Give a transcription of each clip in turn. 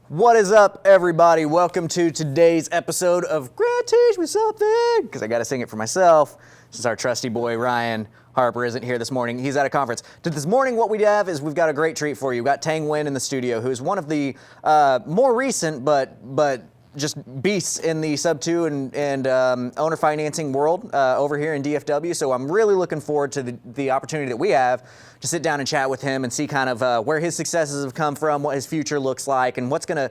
What is up, everybody? Welcome to today's episode of Grant Teach Me Something, because I got to sing it for myself, since our trusty boy Ryan Harper isn't here this morning. He's at a conference. This morning, what we have is we've got a great treat for you. We've got Tang Wynn in the studio, who's one of the more recent, but just beasts in the sub-2 and owner financing world over here in DFW. So I'm really looking forward to the opportunity that we have to sit down and chat with him and see kind of where his successes have come from, what his future looks like, and what's gonna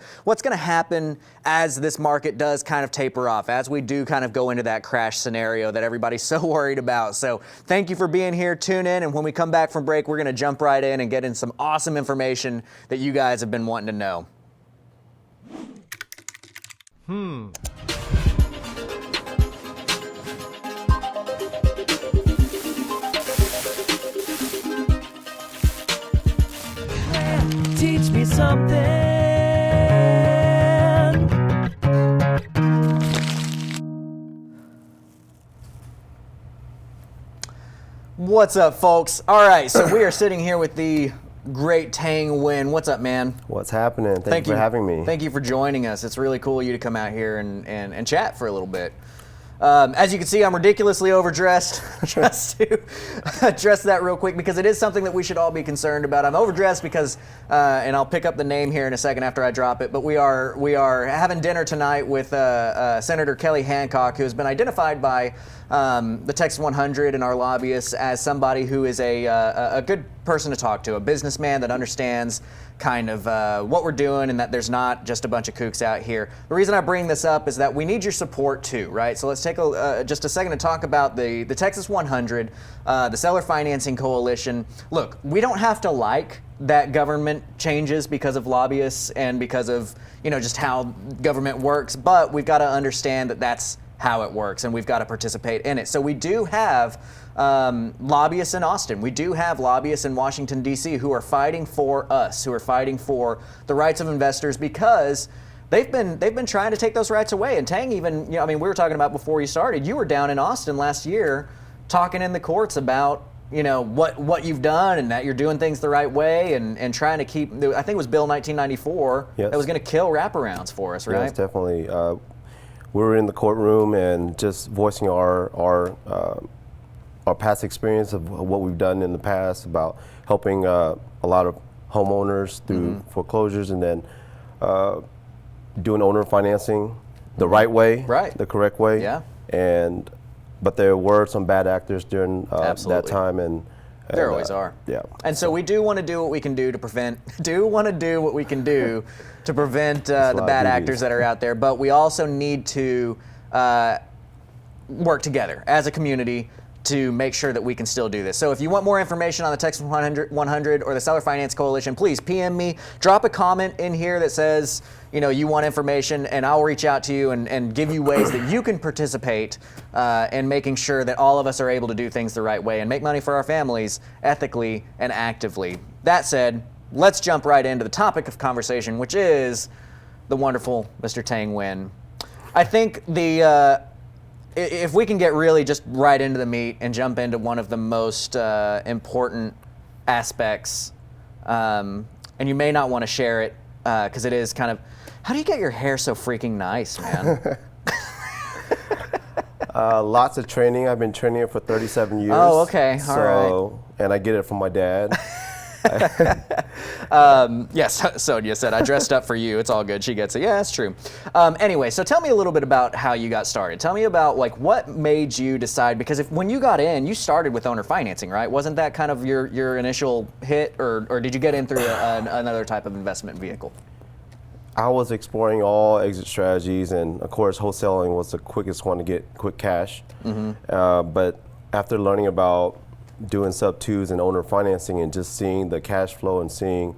happen as this market does kind of taper off, as we do kind of go into that crash scenario that everybody's so worried about. So thank you for being here. Tune in, and when we come back from break, we're gonna jump right in and get in some awesome information that you guys have been wanting to know. Teach me something. What's up, folks? All right, so we are sitting here with the great Tang Wynn. What's up, man? What's happening? Thank you for having me. Thank you for joining us. It's really cool of you to come out here and chat for a little bit. As you can see, I'm ridiculously overdressed. Just to address that real quick, because it is something that we should all be concerned about. I'm overdressed because, and I'll pick up the name here in a second after I drop it, but we are having dinner tonight with Senator Kelly Hancock, who has been identified by the Texas 100 and our lobbyists as somebody who is a good person to talk to, a businessman that understands kind of what we're doing, and that there's not just a bunch of kooks out here. The reason I bring this up is that we need your support too, right? So let's take just a second to talk about the Texas 100, the Seller Financing Coalition. Look, we don't have to like that government changes because of lobbyists and because of, just how government works, but we've got to understand that that's how it works, and we've got to participate in it. So we do have lobbyists in Austin. We do have lobbyists in Washington, D.C. who are fighting for us, who are fighting for the rights of investors, because they've been trying to take those rights away. And Tang even, we were talking about before you started, you were down in Austin last year talking in the courts about what you've done and that you're doing things the right way and trying to keep, I think it was Bill 1994 Yes. that was going to kill wraparounds for us, right? Yes, definitely. We were in the courtroom and just voicing our past experience of what we've done in the past about helping a lot of homeowners through foreclosures, and then doing owner financing the right way, the correct way. Yeah. But there were some bad actors during that time, and there always are. Yeah. And so we do want to do what we can do to prevent. The bad actors that are out there. But we also need to work together as a community to make sure that we can still do this. So if you want more information on the Texas 100 or the Seller Finance Coalition, please PM me. Drop a comment in here that says, you want information, and I'll reach out to you and give you ways that you can participate in making sure that all of us are able to do things the right way and make money for our families ethically and actively. That said, let's jump right into the topic of conversation, which is the wonderful Mr. Tang Wynn. I think if we can get really just right into the meat and jump into one of the most important aspects, and you may not want to share it because it is kind of, how do you get your hair so freaking nice, man? Lots of training. I've been training it for 37 years. Oh, okay. All right. And I get it from my dad. Yes, Sonia said, I dressed up for you. It's all good. She gets it. Yeah, that's true. Anyway, so tell me a little bit about how you got started. Tell me about what made you decide, because when you got in, you started with owner financing, right? Wasn't that kind of your initial hit, or did you get in through another type of investment vehicle? I was exploring all exit strategies, and of course, wholesaling was the quickest one to get quick cash. But after learning about doing sub-2s and owner financing and just seeing the cash flow and seeing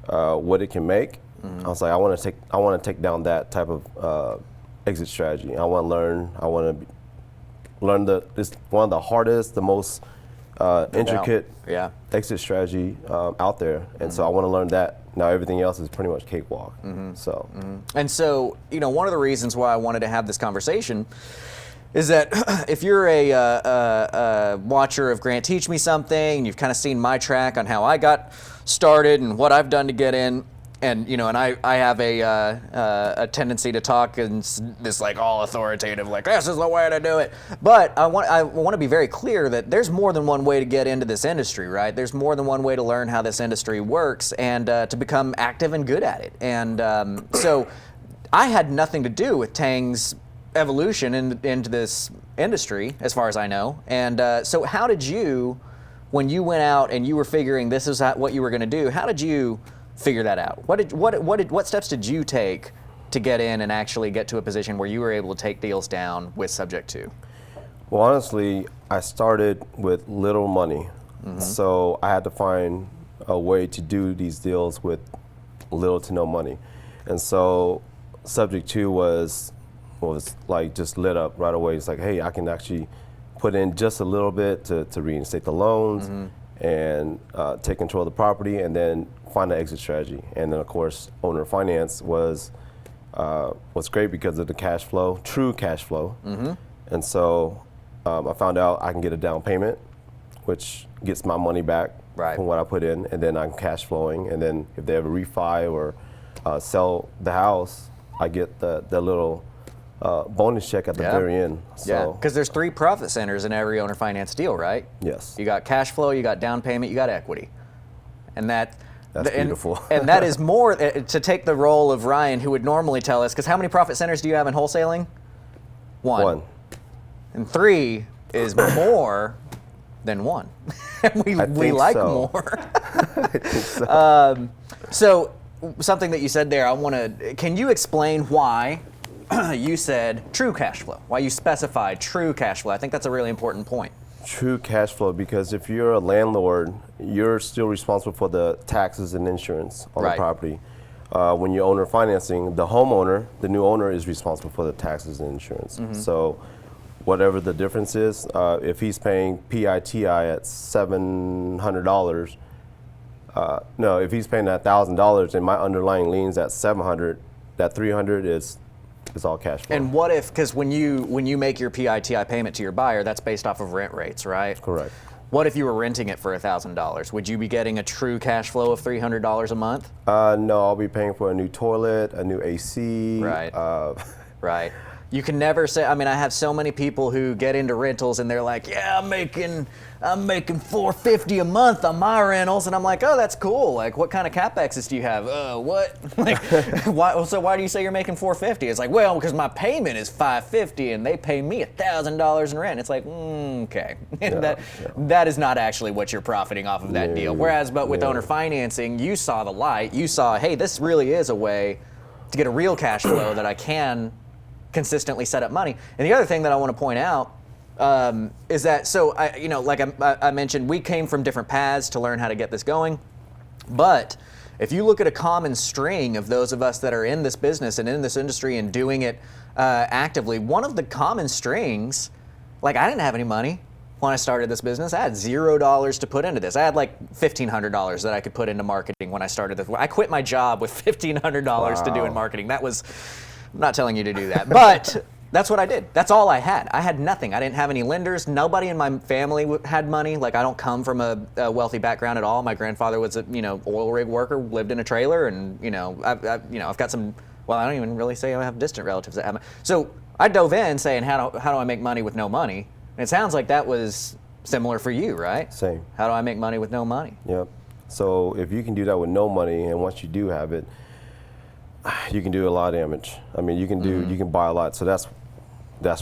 what it can make, I was like, I want to take down that type of exit strategy. I want to learn. I want to learn this one of the hardest, the most intricate exit strategy out there, and so I want to learn that. Now everything else is pretty much cakewalk. And so, one of the reasons why I wanted to have this conversation is that if you're a watcher of Grant Teach Me Something, and you've kind of seen my track on how I got started and what I've done to get in, and I have a tendency to talk in this like all authoritative, like this is the way to do it. But I want to be very clear that there's more than one way to get into this industry, right? There's more than one way to learn how this industry works and to become active and good at it. And so I had nothing to do with Tang's evolution into this industry, as far as I know. And so how did you, when you went out and you were figuring this is what you were going to do, how did you figure that out? What steps did you take to get in and actually get to a position where you were able to take deals down with Subject 2? Well, honestly, I started with little money. So I had to find a way to do these deals with little to no money. And so Subject 2 was like just lit up right away. It's like, hey, I can actually put in just a little bit to reinstate the loans and take control of the property and then find an exit strategy. And then of course, owner finance was great because of the cash flow, true cash flow. And so I found out I can get a down payment, which gets my money back from what I put in, and then I'm cash flowing. And then if they ever refi or sell the house, I get the little bonus check at the very end. So, because there's 3 profit centers in every owner finance deal, right? Yes. You got cash flow, you got down payment, you got equity. And that's beautiful. And that is more, to take the role of Ryan, who would normally tell us, because how many profit centers do you have in wholesaling? 1. And 3 is more than 1. we like so. more. I think so. So something that you said there, can you explain why you said true cash flow, why you specified true cash flow? I think that's a really important point. True cash flow, because if you're a landlord, you're still responsible for the taxes and insurance on the property. When you're owner financing, the homeowner, the new owner, is responsible for the taxes and insurance. So whatever the difference is, if he's paying PITI at $700, if he's paying $1,000 and my underlying lien's at $700, that $300 is all cash flow. And what if, because when you make your PITI payment to your buyer, that's based off of rent rates, right? Correct. What if you were renting it for $1,000? Would you be getting a true cash flow of $300 a month? No, I'll be paying for a new toilet, a new AC. Right. Right. You can never say, I have so many people who get into rentals and they're like, yeah, I'm making $450 a month on my rentals, and I'm like, oh, that's cool. Like, what kind of CapExes do you have? What? Like, why do you say you're making $450? It's like, well, because my payment is $550 and they pay me $1,000 in rent. It's like, okay, that is not actually what you're profiting off of that deal. Whereas, but with owner financing, you saw the light. You saw, hey, this really is a way to get a real cash flow that I can consistently set up money. And the other thing that I want to point out is that, so I mentioned, we came from different paths to learn how to get this going. But if you look at a common string of those of us that are in this business and in this industry and doing it actively, one of the common strings, like, I didn't have any money when I started this business. I had $0 to put into this. I had like $1,500 that I could put into marketing when I started this. I quit my job with $1,500 to do in marketing. That was, I'm not telling you to do that, but that's what I did. That's all I had. I had nothing. I didn't have any lenders. Nobody in my family had money. Like, I don't come from a wealthy background at all. My grandfather was a oil rig worker, lived in a trailer, and I've got some. Well, I don't even really say I have distant relatives that have money. So I dove in saying, how do I make money with no money? And it sounds like that was similar for you, right? Same. How do I make money with no money? Yep. So if you can do that with no money, and once you do have it, you can do a lot of damage. I mean, you can buy a lot. So that's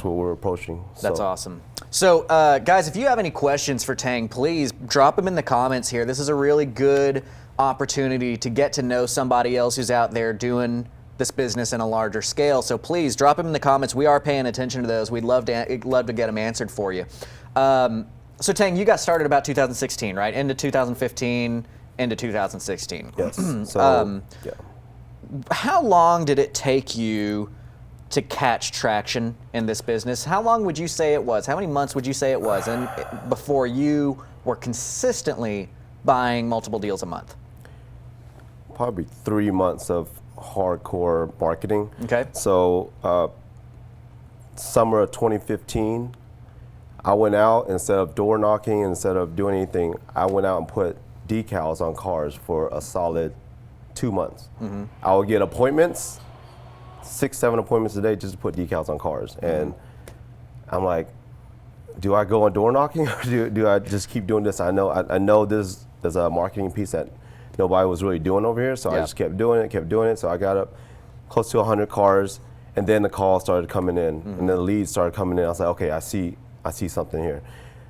what we're approaching. That's awesome. So guys, if you have any questions for Tang, please drop them in the comments here. This is a really good opportunity to get to know somebody else who's out there doing this business in a larger scale. So please drop them in the comments. We are paying attention to those. We'd love to get them answered for you. So Tang, you got started about 2016, right? Into 2015, into 2016. Yes. So, yeah. How long did it take you to catch traction in this business? How long would you say it was? How many months would you say it was and before you were consistently buying multiple deals a month? Probably 3 months of hardcore marketing. Okay. So summer of 2015, I went out, instead of door knocking, instead of doing anything, I went out and put decals on cars for a solid 2 months. I would get appointments, 6-7 appointments a day just to put decals on cars. And I'm like, do I go on door knocking or do I just keep doing this? I know there's a marketing piece that nobody was really doing over here, so I just kept doing it. So I got up close to 100 cars, and then the calls started coming in, and the leads started coming in. I was like, okay, I see something here.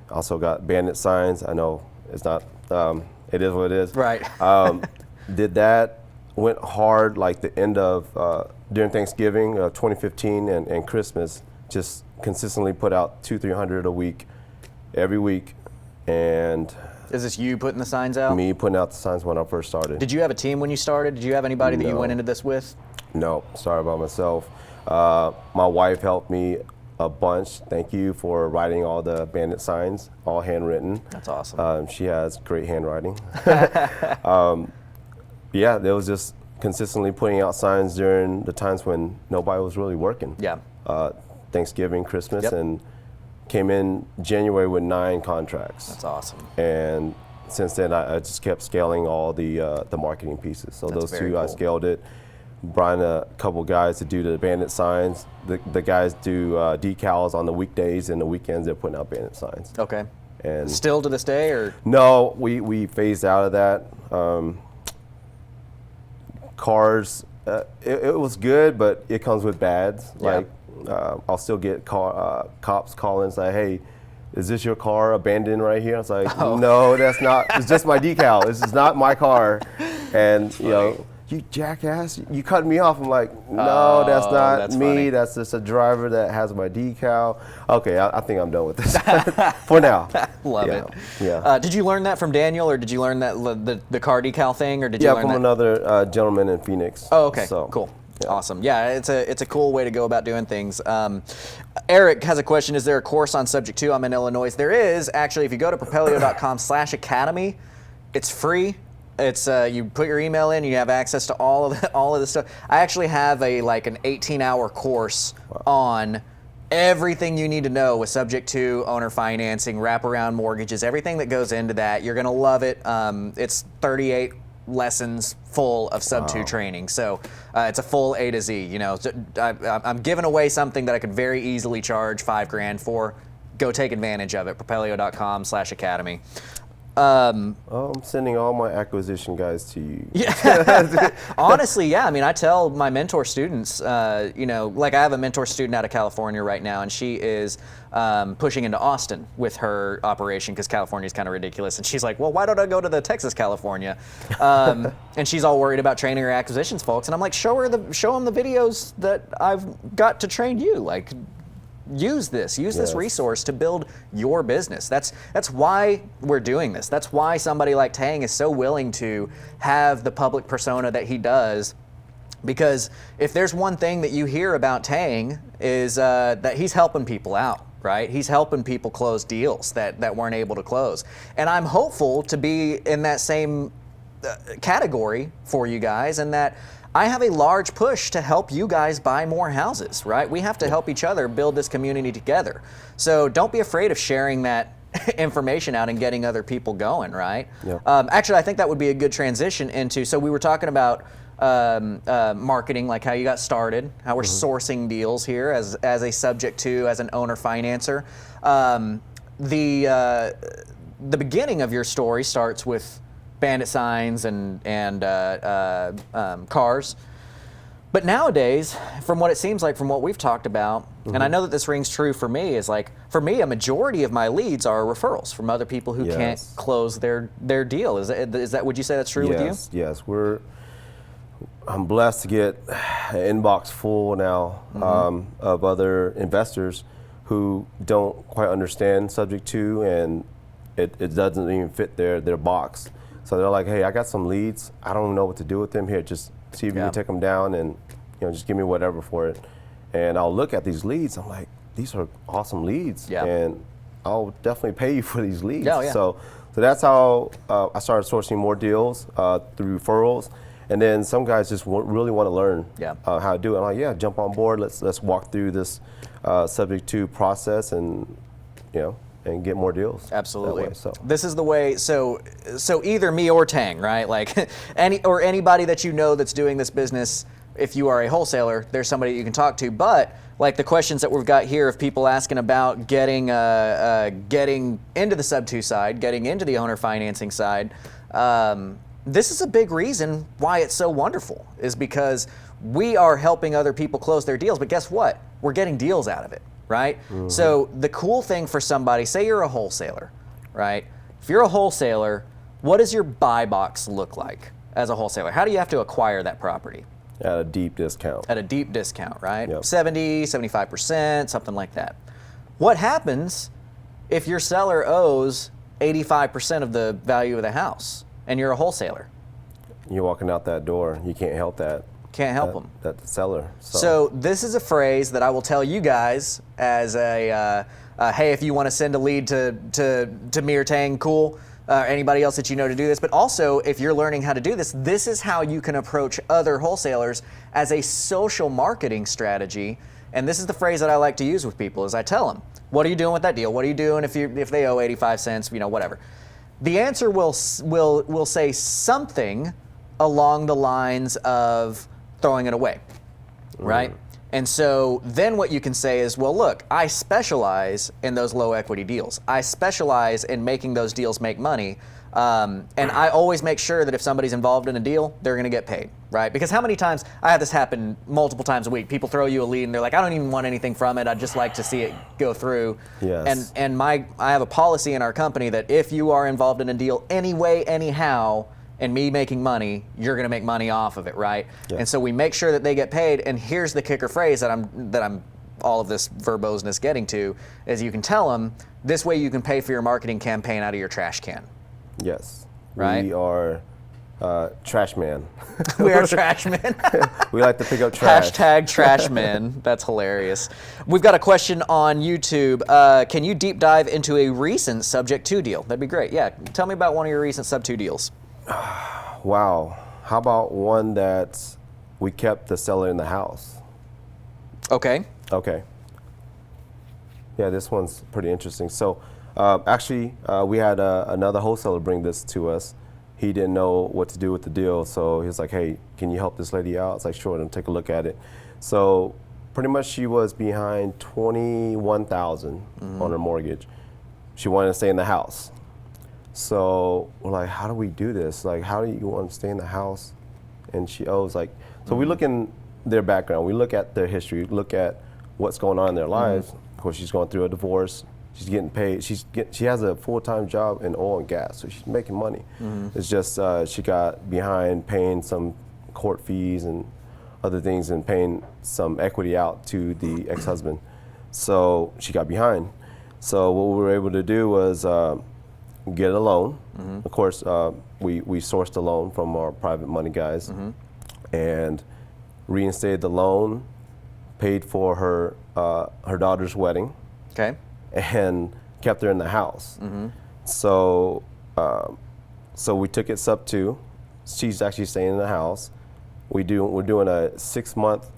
Also got bandit signs. I know it's not, it is what it is. Right. Did that, went hard like the end of, during Thanksgiving 2015 and Christmas, just consistently put out 200-300 a week, every week. And is this you putting the signs out? me putting out the signs when I first started. Did you have a team when you started? Did you have anybody that you went into this with? No, started by myself. My wife helped me a bunch. Thank you for writing all the bandit signs, all handwritten. That's awesome. She has great handwriting. Yeah, there was just consistently putting out signs during the times when nobody was really working. Yeah. Thanksgiving, Christmas, and came in January with 9 contracts. That's awesome. And since then, I just kept scaling all the marketing pieces. So That's those very two, I cool. scaled it. Brought in a couple guys to do the bandit signs. The guys do decals on the weekdays, and the weekends they're putting out bandit signs. Okay. And Still to this day, or? no, we phased out of that. Cars, it was good, but it comes with bads. Yeah. Like I'll still get cops calling and say, hey, is this your car abandoned right here? I was like, no, that's not. It's just my decal. This is not my car. And you know, you jackass, you cut me off. I'm like, no, that's not that's me. funny. That's just a driver that has my decal. Okay, I think I'm done with this for now. Love Yeah, it. yeah. Did you learn that from Daniel, or did you learn that the car decal thing, or did you Yeah, learn from that? another gentleman in Phoenix. Oh, okay, So, cool. yeah. Awesome. Yeah, it's a cool way to go about doing things. Eric has a question. Is there a course on Subject 2? I'm in Illinois. There is, actually. If you go to propelio.com/academy, it's free. It's you put your email in, you have access to all of the stuff. I actually have an 18-hour course on everything you need to know with Subject 2, owner financing, wraparound mortgages, everything that goes into that. You're gonna love it. It's 38 lessons full of Sub 2 training. So it's a full A to Z. You know, I'm giving away something that I could very easily charge $5,000 for. Go take advantage of it. Propelio.com/academy. I'm sending all my acquisition guys to you. Yeah. Honestly, yeah. I mean, I tell my mentor students, you know, like I have a mentor student out of California right now, and she is pushing into Austin with her operation because California is kind of ridiculous. And she's like, well, why don't I go to the Texas, California? And she's all worried about training her acquisitions folks. And I'm like, show them the videos that I've got to train you. Like, use this Yes. resource to build your business. That's why we're doing this. That's why somebody like Tang is so willing to have the public persona that he does, because if there's one thing that you hear about Tang is that he's helping people out, right? He's helping people close deals that weren't able to close. And I'm hopeful to be in that same category for you guys, and that I have a large push to help you guys buy more houses, right? We have to help each other build this community together. So don't be afraid of sharing that information out and getting other people going, right? Yeah. Actually, I think that would be a good transition into, so we were talking about marketing, like how you got started, how we're sourcing deals here as a Subject 2, as an owner financer. The beginning of your story starts with bandit signs and cars. But nowadays, from what it seems like, from what we've talked about, and I know that this rings true for me, is like, for me, a majority of my leads are referrals from other people who can't close their deal. Is that, would you say that's true with you? Yes, I'm blessed to get an inbox full now of other investors who don't quite understand Subject 2, and it doesn't even fit their box. So they're like, hey, I got some leads. I don't know what to do with them. Here, just see if you can take them down, and just give me whatever for it. And I'll look at these leads. I'm like, these are awesome leads, and I'll definitely pay you for these leads. So that's how I started sourcing more deals through referrals. And then some guys just really want to learn how to do it. I'm like, yeah, jump on board. Let's walk through this Subject 2 process, and and get more deals. Absolutely. That way, so. This is the way. So either me or Tang, right? Like anybody that you know that's doing this business. If you are a wholesaler, there's somebody you can talk to. But like the questions that we've got here of people asking about getting into the sub-2 side, getting into the owner financing side. This is a big reason why it's so wonderful, is because we are helping other people close their deals. But guess what? We're getting deals out of it, right? Mm-hmm. So the cool thing for somebody, say you're a wholesaler, right? If you're a wholesaler, what does your buy box look like as a wholesaler? How do you have to acquire that property? At a deep discount. At a deep discount, right? Yep. 70, 75%, something like that. What happens if your seller owes 85% of the value of the house and you're a wholesaler? You're walking out that door. You can't help that. Can't help them. That seller. So this is a phrase that I will tell you guys as a, hey, if you want to send a lead to me or Tang, cool. Anybody else that you know to do this, but also if you're learning how to do this, this is how you can approach other wholesalers as a social marketing strategy. And this is the phrase that I like to use with people, is I tell them, what are you doing with that deal? What are you doing if they owe 85 cents, whatever. The answer will say something along the lines of throwing it away, right? And so then what you can say is, well, look, I specialize in those low equity deals. I specialize in making those deals make money. And I always make sure that if somebody's involved in a deal, they're going to get paid, right? Because how many times, I have this happen multiple times a week. People throw you a lead and they're like, I don't even want anything from it. I'd just like to see it go through. Yes. And I have a policy in our company that if you are involved in a deal anyway, anyhow, and me making money, you're going to make money off of it, right? Yeah. And so we make sure that they get paid. And here's the kicker phrase that I'm all of this verboseness getting to, is you can tell them, this way you can pay for your marketing campaign out of your trash can. Yes. Right? We are trash man. We are trash men. We like to pick up trash. Hashtag trash men. That's hilarious. We've got a question on YouTube. Can you deep dive into a recent subject to deal? That'd be great. Yeah. Tell me about one of your recent sub 2 deals. Wow. How about one that we kept the seller in the house? Okay. Okay. Yeah, this one's pretty interesting. So actually, we had another wholesaler bring this to us. He didn't know what to do with the deal, so he was like, hey, can you help this lady out? It's like, sure, and take a look at it. So pretty much she was behind $21,000 on her mortgage. She wanted to stay in the house. So we're like, how do we do this? Like, how do you want to stay in the house? And she owes like, so we look in their background, we look at their history, look at what's going on in their lives. Of course, she's going through a divorce. She's getting paid. She has a full-time job in oil and gas, so she's making money. It's just she got behind paying some court fees and other things and paying some equity out to the ex-husband. So she got behind. So what we were able to do was get a loan. Of course, we sourced a loan from our private money guys and reinstated the loan, paid for her daughter's wedding. Okay. And kept her in the house. So so we took it sub 2. She's actually staying in the house. We're doing a 6-month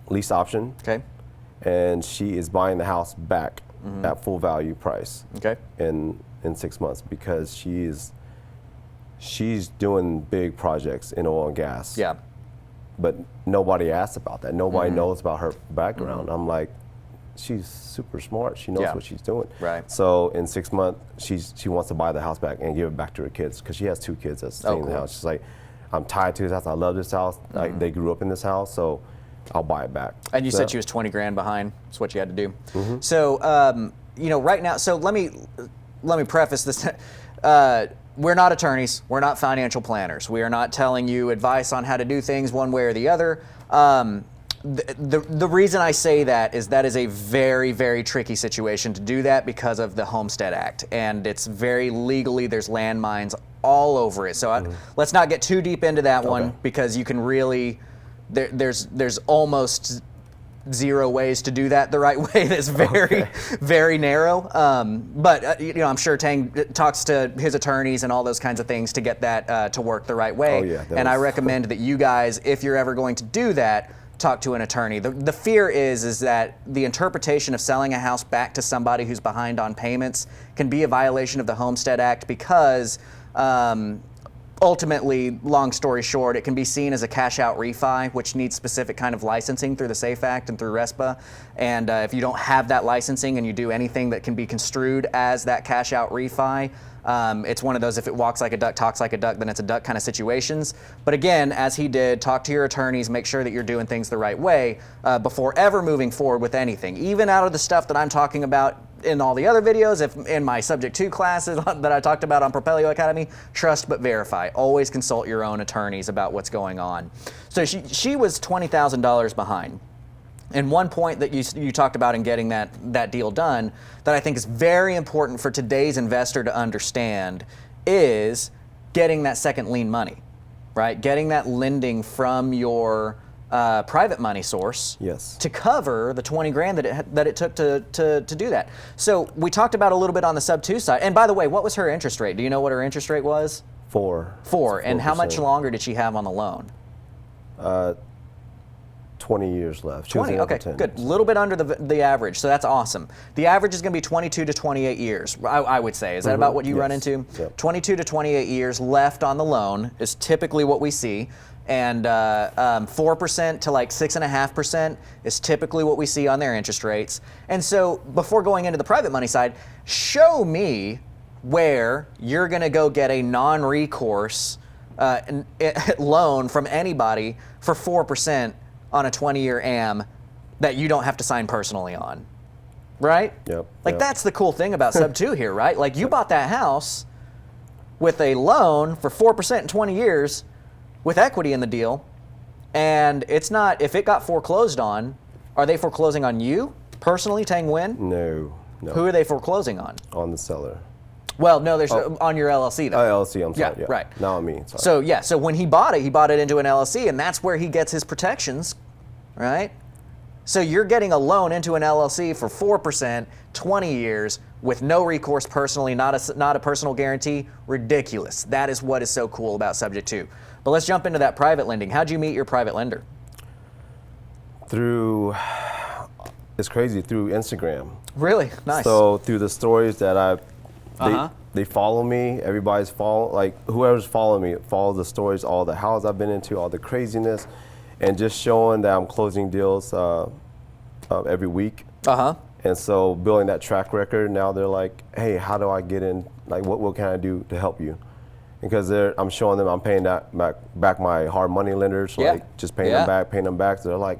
lease option. Okay. And she is buying the house back at full value price. Okay. In 6 months, because she's doing big projects in oil and gas. Yeah. But nobody asked about that. Nobody knows about her background. I'm like, she's super smart. She knows what she's doing. Right. So in 6 months, she wants to buy the house back and give it back to her kids, because she has 2 kids that stay in the house. She's like, I'm tied to this house. I love this house. Like, they grew up in this house, so I'll buy it back. And you said she was 20 grand behind. That's what you had to do. So right now. So let me preface this. We're not attorneys. We're not financial planners. We are not telling you advice on how to do things one way or the other. The reason I say that is a very, very tricky situation to do that because of the Homestead Act, and it's very legally, there's landmines all over it. So let's not get too deep into that one, because you can really, there's almost 0 ways to do that the right way. That's very, very narrow. But I'm sure Tang talks to his attorneys and all those kinds of things to get that to work the right way. Oh, yeah, and I recommend that you guys, if you're ever going to do that, talk to an attorney. The fear is that the interpretation of selling a house back to somebody who's behind on payments can be a violation of the Homestead Act because ultimately, long story short, it can be seen as a cash-out refi, which needs specific kind of licensing through the SAFE Act and through RESPA. And if you don't have that licensing and you do anything that can be construed as that cash-out refi, it's one of those, if it walks like a duck, talks like a duck, then it's a duck kind of situations. But again, as he did, talk to your attorneys, make sure that you're doing things the right way before ever moving forward with anything. Even out of the stuff that I'm talking about in all the other videos, if in my Subject 2 classes that I talked about on Propelio Academy, trust but verify. Always consult your own attorneys about what's going on. So she was $20,000 behind. And one point that you talked about in getting that deal done that I think is very important for today's investor to understand is getting that second lien money, right? Getting that lending from your private money source, yes, to cover the 20 grand that it took to do that. So we talked about a little bit on the sub 2 side. And by the way, what was her interest rate? Do you know what her interest rate was? 4. 4. And how much longer did she have on the loan? 20 years left. 20, okay, good. A little bit under the average, so that's awesome. The average is going to be 22 to 28 years, I would say. Is that about what you run into? Yep. 22 to 28 years left on the loan is typically what we see. And 4% to like 6.5% is typically what we see on their interest rates. And so before going into the private money side, show me where you're going to go get a non-recourse loan from anybody for 4% on a 20-year AM that you don't have to sign personally on, right? Yep. Like that's the cool thing about sub 2 here, right? Like you bought that house with a loan for 4% in 20 years with equity in the deal, and it's not, if it got foreclosed on, are they foreclosing on you personally, Tang Wynn? No. Who are they foreclosing on? On the seller. Well, no, there's on your LLC though. LLC, I'm sorry. Yeah, right. Not on me. Sorry. So when he bought it into an LLC, and that's where he gets his protections, right? So you're getting a loan into an LLC for 4%, 20 years, with no recourse personally, not a personal guarantee. Ridiculous. That is what is so cool about Subject 2. But let's jump into that private lending. How'd you meet your private lender? It's crazy, through Instagram. Really? Nice. So through the stories that they follow me. Everybody's whoever's following me, follow the stories, all the houses I've been into, all the craziness, and just showing that I'm closing deals every week. And so building that track record. Now they're like, hey, how do I get in? Like, what can I do to help you? Because I'm showing them I'm paying that back my hard money lenders, like just paying them back. So they're like,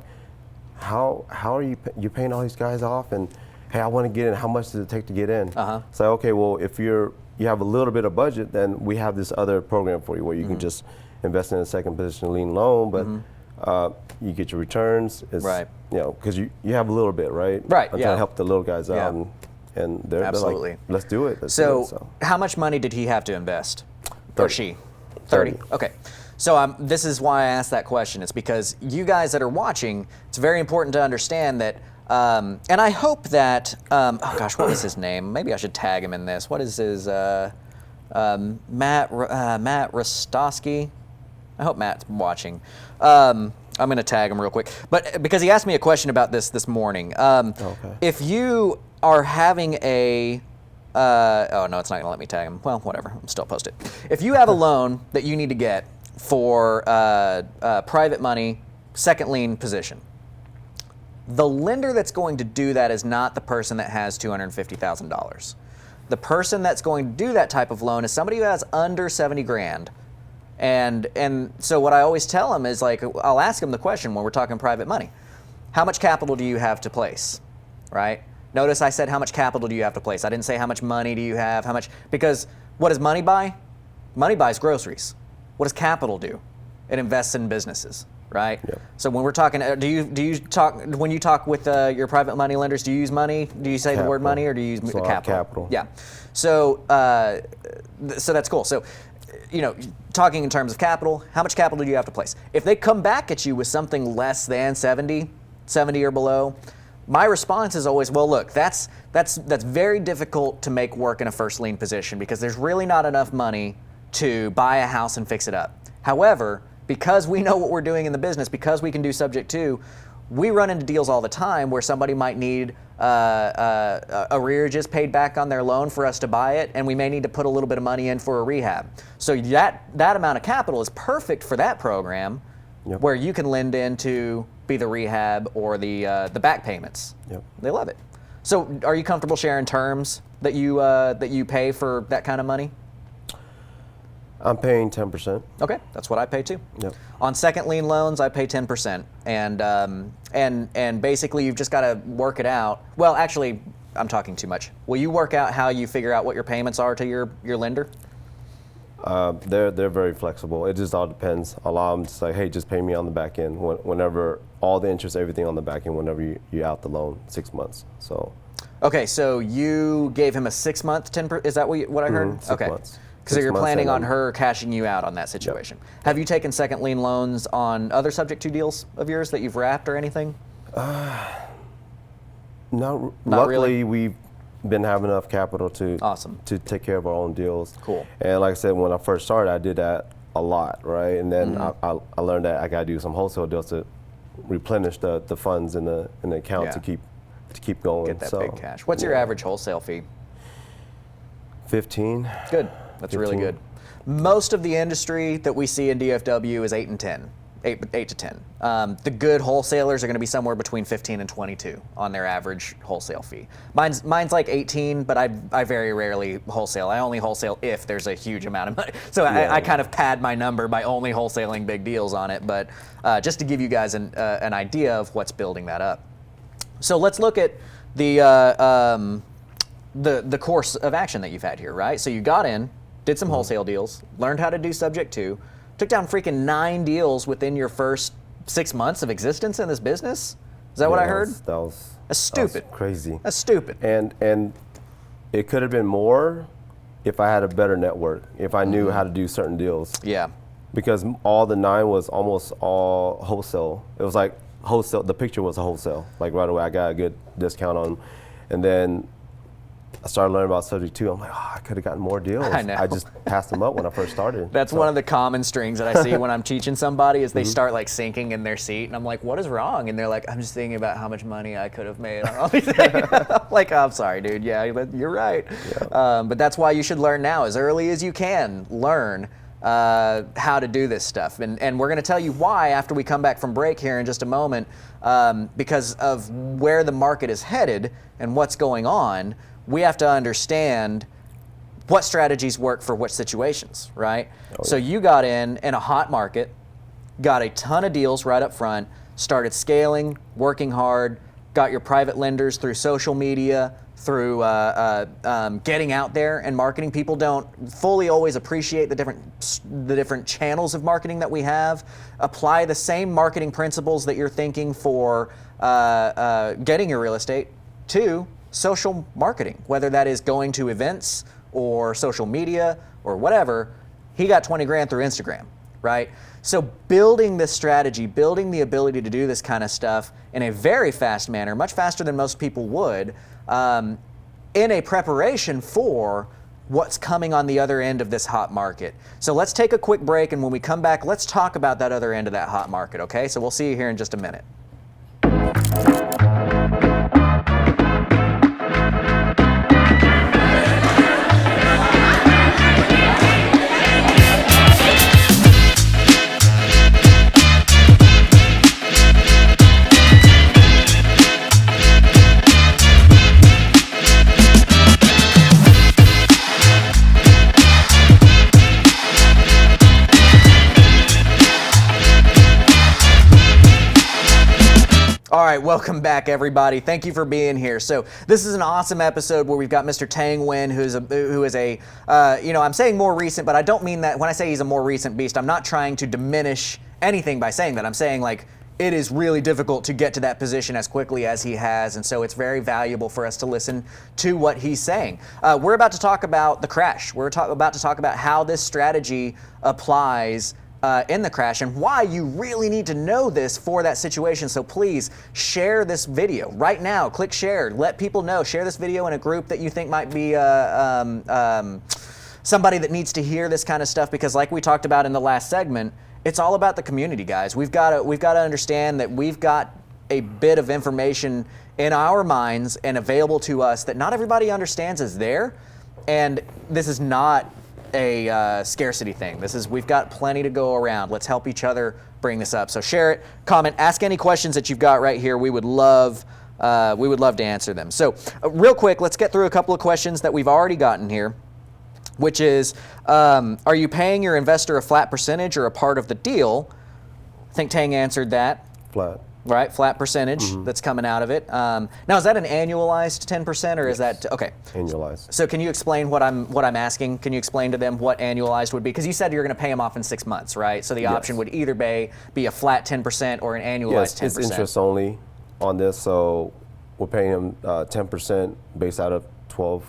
how are you paying all these guys off? And hey, I want to get in. How much does it take to get in? So okay, well, if you have a little bit of budget, then we have this other program for you where you can just invest in a second position lien loan, but you get your returns. It's, because you have a little bit, right? Right. I'm trying to help the little guys out, and they're like, let's do it. So how much money did he have to invest? 30. Or she? 30. Okay. So this is why I asked that question. It's because you guys that are watching, it's very important to understand that, and I hope that, oh gosh, what is his name? Maybe I should tag him in this. What is his, Matt Rostowski? I hope Matt's watching. I'm going to tag him real quick. But because he asked me a question about this morning. If you are having a, oh no, it's not going to let me tag him. Well, whatever, I'll still post it. If you have a loan that you need to get for private money, second lien position, the lender that's going to do that is not the person that has $250,000. The person that's going to do that type of loan is somebody who has under 70 grand. And so what I always tell them is, like, I'll ask them the question when we're talking private money. How much capital do you have to place, right? Notice I said how much capital do you have to place. I didn't say how much money do you have, how much, because what does money buy? Money buys groceries. What does capital do? It invests in businesses, right? Yep. So when we're talking, do you talk, when you talk with your private money lenders, do you use money? Do you say the word money, or do you use capital? Yeah. So, so that's cool. So, you know, talking in terms of capital, how much capital do you have to place? If they come back at you with something less than 70 or below, my response is always, well, look, that's very difficult to make work in a first lien position because there's really not enough money to buy a house and fix it up. However, because we know what we're doing in the business, because we can do subject to, we run into deals all the time where somebody might need arrearages paid back on their loan for us to buy it, and we may need to put a little bit of money in for a rehab. So that amount of capital is perfect for that program, where you can lend in to be the rehab or the back payments. Yep. They love it. So are you comfortable sharing terms that you pay for that kind of money? I'm paying 10%. Okay, that's what I pay too. Yep. On second lien loans, I pay 10%, and basically you've just got to work it out. Well, actually, I'm talking too much. Will you work out how you figure out what your payments are to your lender? They're very flexible. It just all depends. A lot of them just like, hey, just pay me on the back end. Whenever all the interest, everything on the back end. Whenever you out the loan, 6 months. So. Okay, so you gave him a 6 month 10%. Is that what I heard? 6 okay. months. So you're planning on her cashing you out on that situation. Yep. Have you taken second lien loans on other subject to deals of yours that you've wrapped or anything? No, Not luckily really? we've been having enough capital to Awesome. to take care of our own deals. Cool. And like I said, when I first started, I did that a lot, right? And then I learned that I got to do some wholesale deals to replenish the funds in the account to keep going. Get that big cash. What's your average wholesale fee? 15. Good. That's 15. really good. Most of the industry that we see in DFW is 8 and 10. 8 to 10. The good wholesalers are going to be somewhere between 15 and 22 on their average wholesale fee. Mine's like 18, but I very rarely wholesale. I only wholesale if there's a huge amount of money. So I kind of pad my number by only wholesaling big deals on it. But just to give you guys an idea of what's building that up. So let's look at the course of action that you've had here, right? So you got in, did some wholesale deals, learned how to do subject to, took down freaking 9 deals within your first 6 months of existence in this business. Is that what I heard? That's stupid. That was crazy. That's stupid. And it could have been more if I had a better network, if I knew how to do certain deals. Yeah. Because all the 9 was almost all wholesale. It was like wholesale. The picture was a wholesale. Like right away, I got a good discount on them. And then I started learning about subject to. I'm like, I could have gotten more deals. I know. I just passed them up when I first started. That's one of the common strings that I see when I'm teaching somebody is they start like sinking in their seat, and I'm like, what is wrong? And they're like, I'm just thinking about how much money I could have made on all these things. I'm like, I'm sorry, dude. Yeah, you're right. Yeah. But that's why you should learn now, as early as you can. Learn how to do this stuff, and we're going to tell you why after we come back from break here in just a moment, because of where the market is headed and what's going on. We have to understand what strategies work for which situations, right? So you got in a hot market, got a ton of deals right up front, started scaling, working hard, got your private lenders through social media, through getting out there and marketing. People don't fully always appreciate the different channels of marketing that we have. Apply the same marketing principles that you're thinking for getting your real estate to social marketing, whether that is going to events or social media or whatever. He got 20 grand through Instagram, right? So building this strategy, building the ability to do this kind of stuff in a very fast manner, much faster than most people would, in a preparation for what's coming on the other end of this hot market. So let's take a quick break, and when we come back, let's talk about that other end of that hot market, okay? So we'll see you here in just a minute. All right, welcome back, everybody. Thank you for being here. So this is an awesome episode where we've got Mr. Tang Wynn, who is a I'm saying more recent, but I don't mean that when I say he's a more recent beast. I'm not trying to diminish anything by saying that. I'm saying like it is really difficult to get to that position as quickly as he has, and so it's very valuable for us to listen to what he's saying. We're about to talk about the crash. We're about to talk about how this strategy applies in the crash and why you really need to know this for that situation. So please share this video right now. Click share. Let people know. Share this video in a group that you think might be somebody that needs to hear this kind of stuff, because like we talked about in the last segment, it's all about the community, guys. We've got to understand that we've got a bit of information in our minds and available to us that not everybody understands is there. And this is not a scarcity thing. We've got plenty to go around. Let's help each other bring this up. So share it, comment, ask any questions that you've got right here. We would love to answer them. So real quick, let's get through a couple of questions that we've already gotten here, which is, are you paying your investor a flat percentage or a part of the deal? I think Tang answered that. Flat. Right, flat percentage that's coming out of it. Now, is that an annualized 10% or is that okay? Annualized. So, can you explain what I'm asking? Can you explain to them what annualized would be? Because you said you're going to pay them off in 6 months, right? So the option would either be a flat 10% or an annualized 10%. Yes, it's interest only on this. So we're paying them 10% based out of 12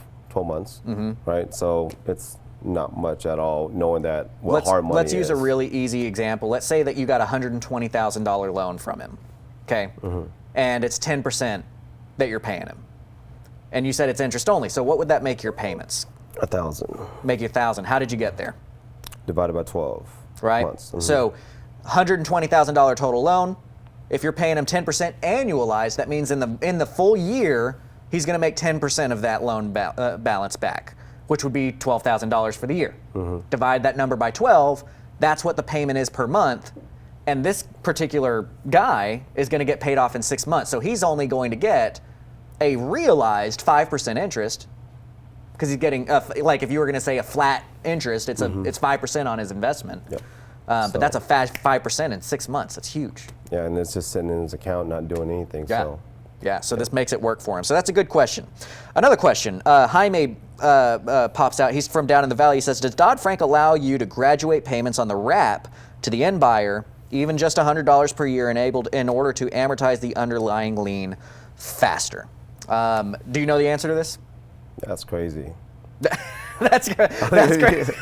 months, right? So it's not much at all, knowing that hard money Let's use a really easy example. Let's say that you got a $120,000 loan from him. Okay, and it's 10% that you're paying him, and you said it's interest only. So what would that make your payments? 1,000. Make you 1,000. How did you get there? Divided by 12. Right. Months. So, $120,000 total loan. If you're paying him 10% annualized, that means in the full year he's going to make 10% of that loan balance back, which would be $12,000 for the year. Divide that number by 12. That's what the payment is per month. And this particular guy is going to get paid off in 6 months. So he's only going to get a realized 5% interest because he's getting, like if you were going to say a flat interest, it's 5% on his investment. Yep. But that's a 5% in 6 months. That's huge. Yeah, and it's just sitting in his account, not doing anything. Yeah. So. Yeah, so this makes it work for him. So that's a good question. Another question, Jaime pops out. He's from down in the valley. He says, does Dodd-Frank allow you to graduate payments on the wrap to the end buyer, even just $100 per year, enabled in order to amortize the underlying lien faster? Do you know the answer to this? That's crazy. That's crazy.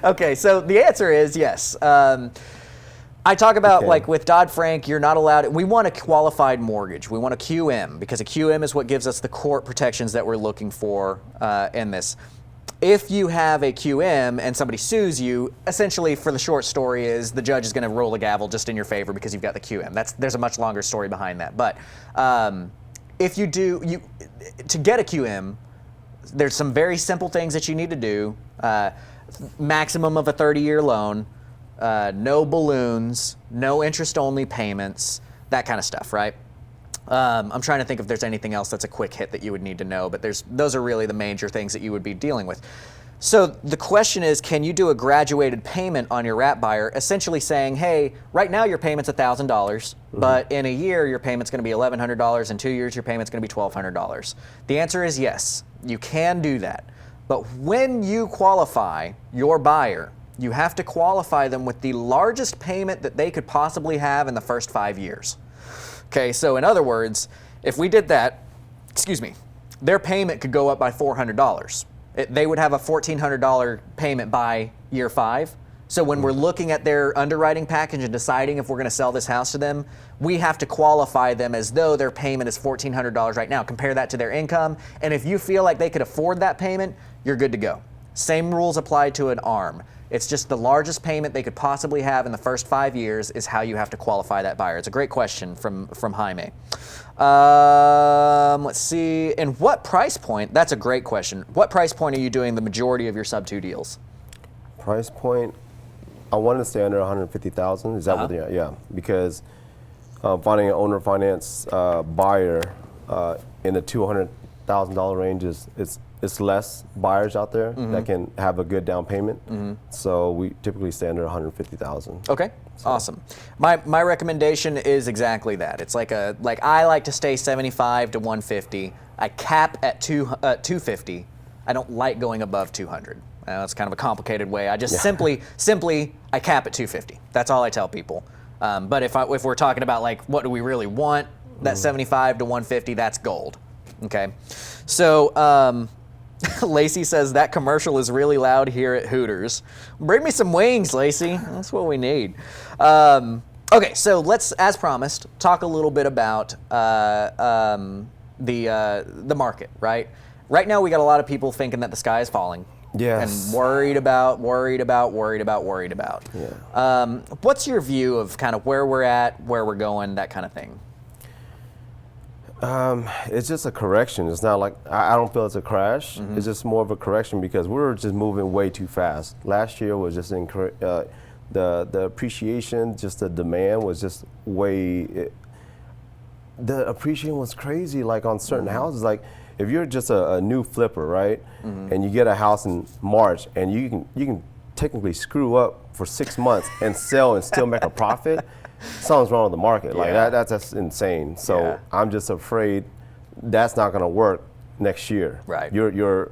Okay, so the answer is yes. I talk about like with Dodd-Frank, you're not allowed. We want a qualified mortgage. We want a QM because a QM is what gives us the court protections that we're looking for in this. If you have a QM and somebody sues you, essentially, for the short story, is the judge is going to roll a gavel just in your favor because you've got the QM. There's a much longer story behind that. But if you do, to get a QM, there's some very simple things that you need to do. Maximum of a 30-year loan, no balloons, no interest-only payments, that kind of stuff, right? I'm trying to think if there's anything else that's a quick hit that you would need to know, but those are really the major things that you would be dealing with. So the question is, can you do a graduated payment on your wrap buyer, essentially saying, hey, right now your payment's $1,000, but in a year your payment's going to be $1,100, in 2 years your payment's going to be $1,200. The answer is yes, you can do that. But when you qualify your buyer, you have to qualify them with the largest payment that they could possibly have in the first 5 years. Okay, so in other words, if we did that, their payment could go up by $400. They would have a $1,400 payment by year 5. So when we're looking at their underwriting package and deciding if we're going to sell this house to them, we have to qualify them as though their payment is $1,400 right now. Compare that to their income, and if you feel like they could afford that payment, you're good to go. Same rules apply to an ARM. It's just the largest payment they could possibly have in the first 5 years is how you have to qualify that buyer. It's a great question from Jaime. Let's see. And what price point? That's a great question. What price point are you doing the majority of your sub-2 deals? Price point, I wanted to stay under $150,000. Is that what? Yeah, because finding an owner finance buyer in the $200,000 range it's less buyers out there that can have a good down payment. So we typically stay under $150,000. Okay, so. Awesome. My recommendation is exactly that. It's like I like to stay 75 to 150. I cap at 250. I don't like going above 200. That's kind of a complicated way. I just simply I cap at 250. That's all I tell people. But if we're talking about like what do we really want, that 75 to 150, that's gold. Okay, so. Lacey says that commercial is really loud here at Hooters. Bring me some wings, Lacey. That's what we need. Okay, so let's, as promised, talk a little bit about the market, right? Right now we got a lot of people thinking that the sky is falling. Yes. And worried about. Yeah. What's your view of kind of where we're at, where we're going, that kind of thing? It's just a correction. It's not like, I don't feel it's a crash. It's just more of a correction because we were just moving way too fast. Last year was just the appreciation, just the demand was just the appreciation was crazy, like on certain houses. Like if you're just a new flipper, right, and you get a house in March and you can technically screw up for 6 months and sell and still make a profit, something's wrong with the market. Like that's insane. So I'm just afraid that's not going to work next year. Right. You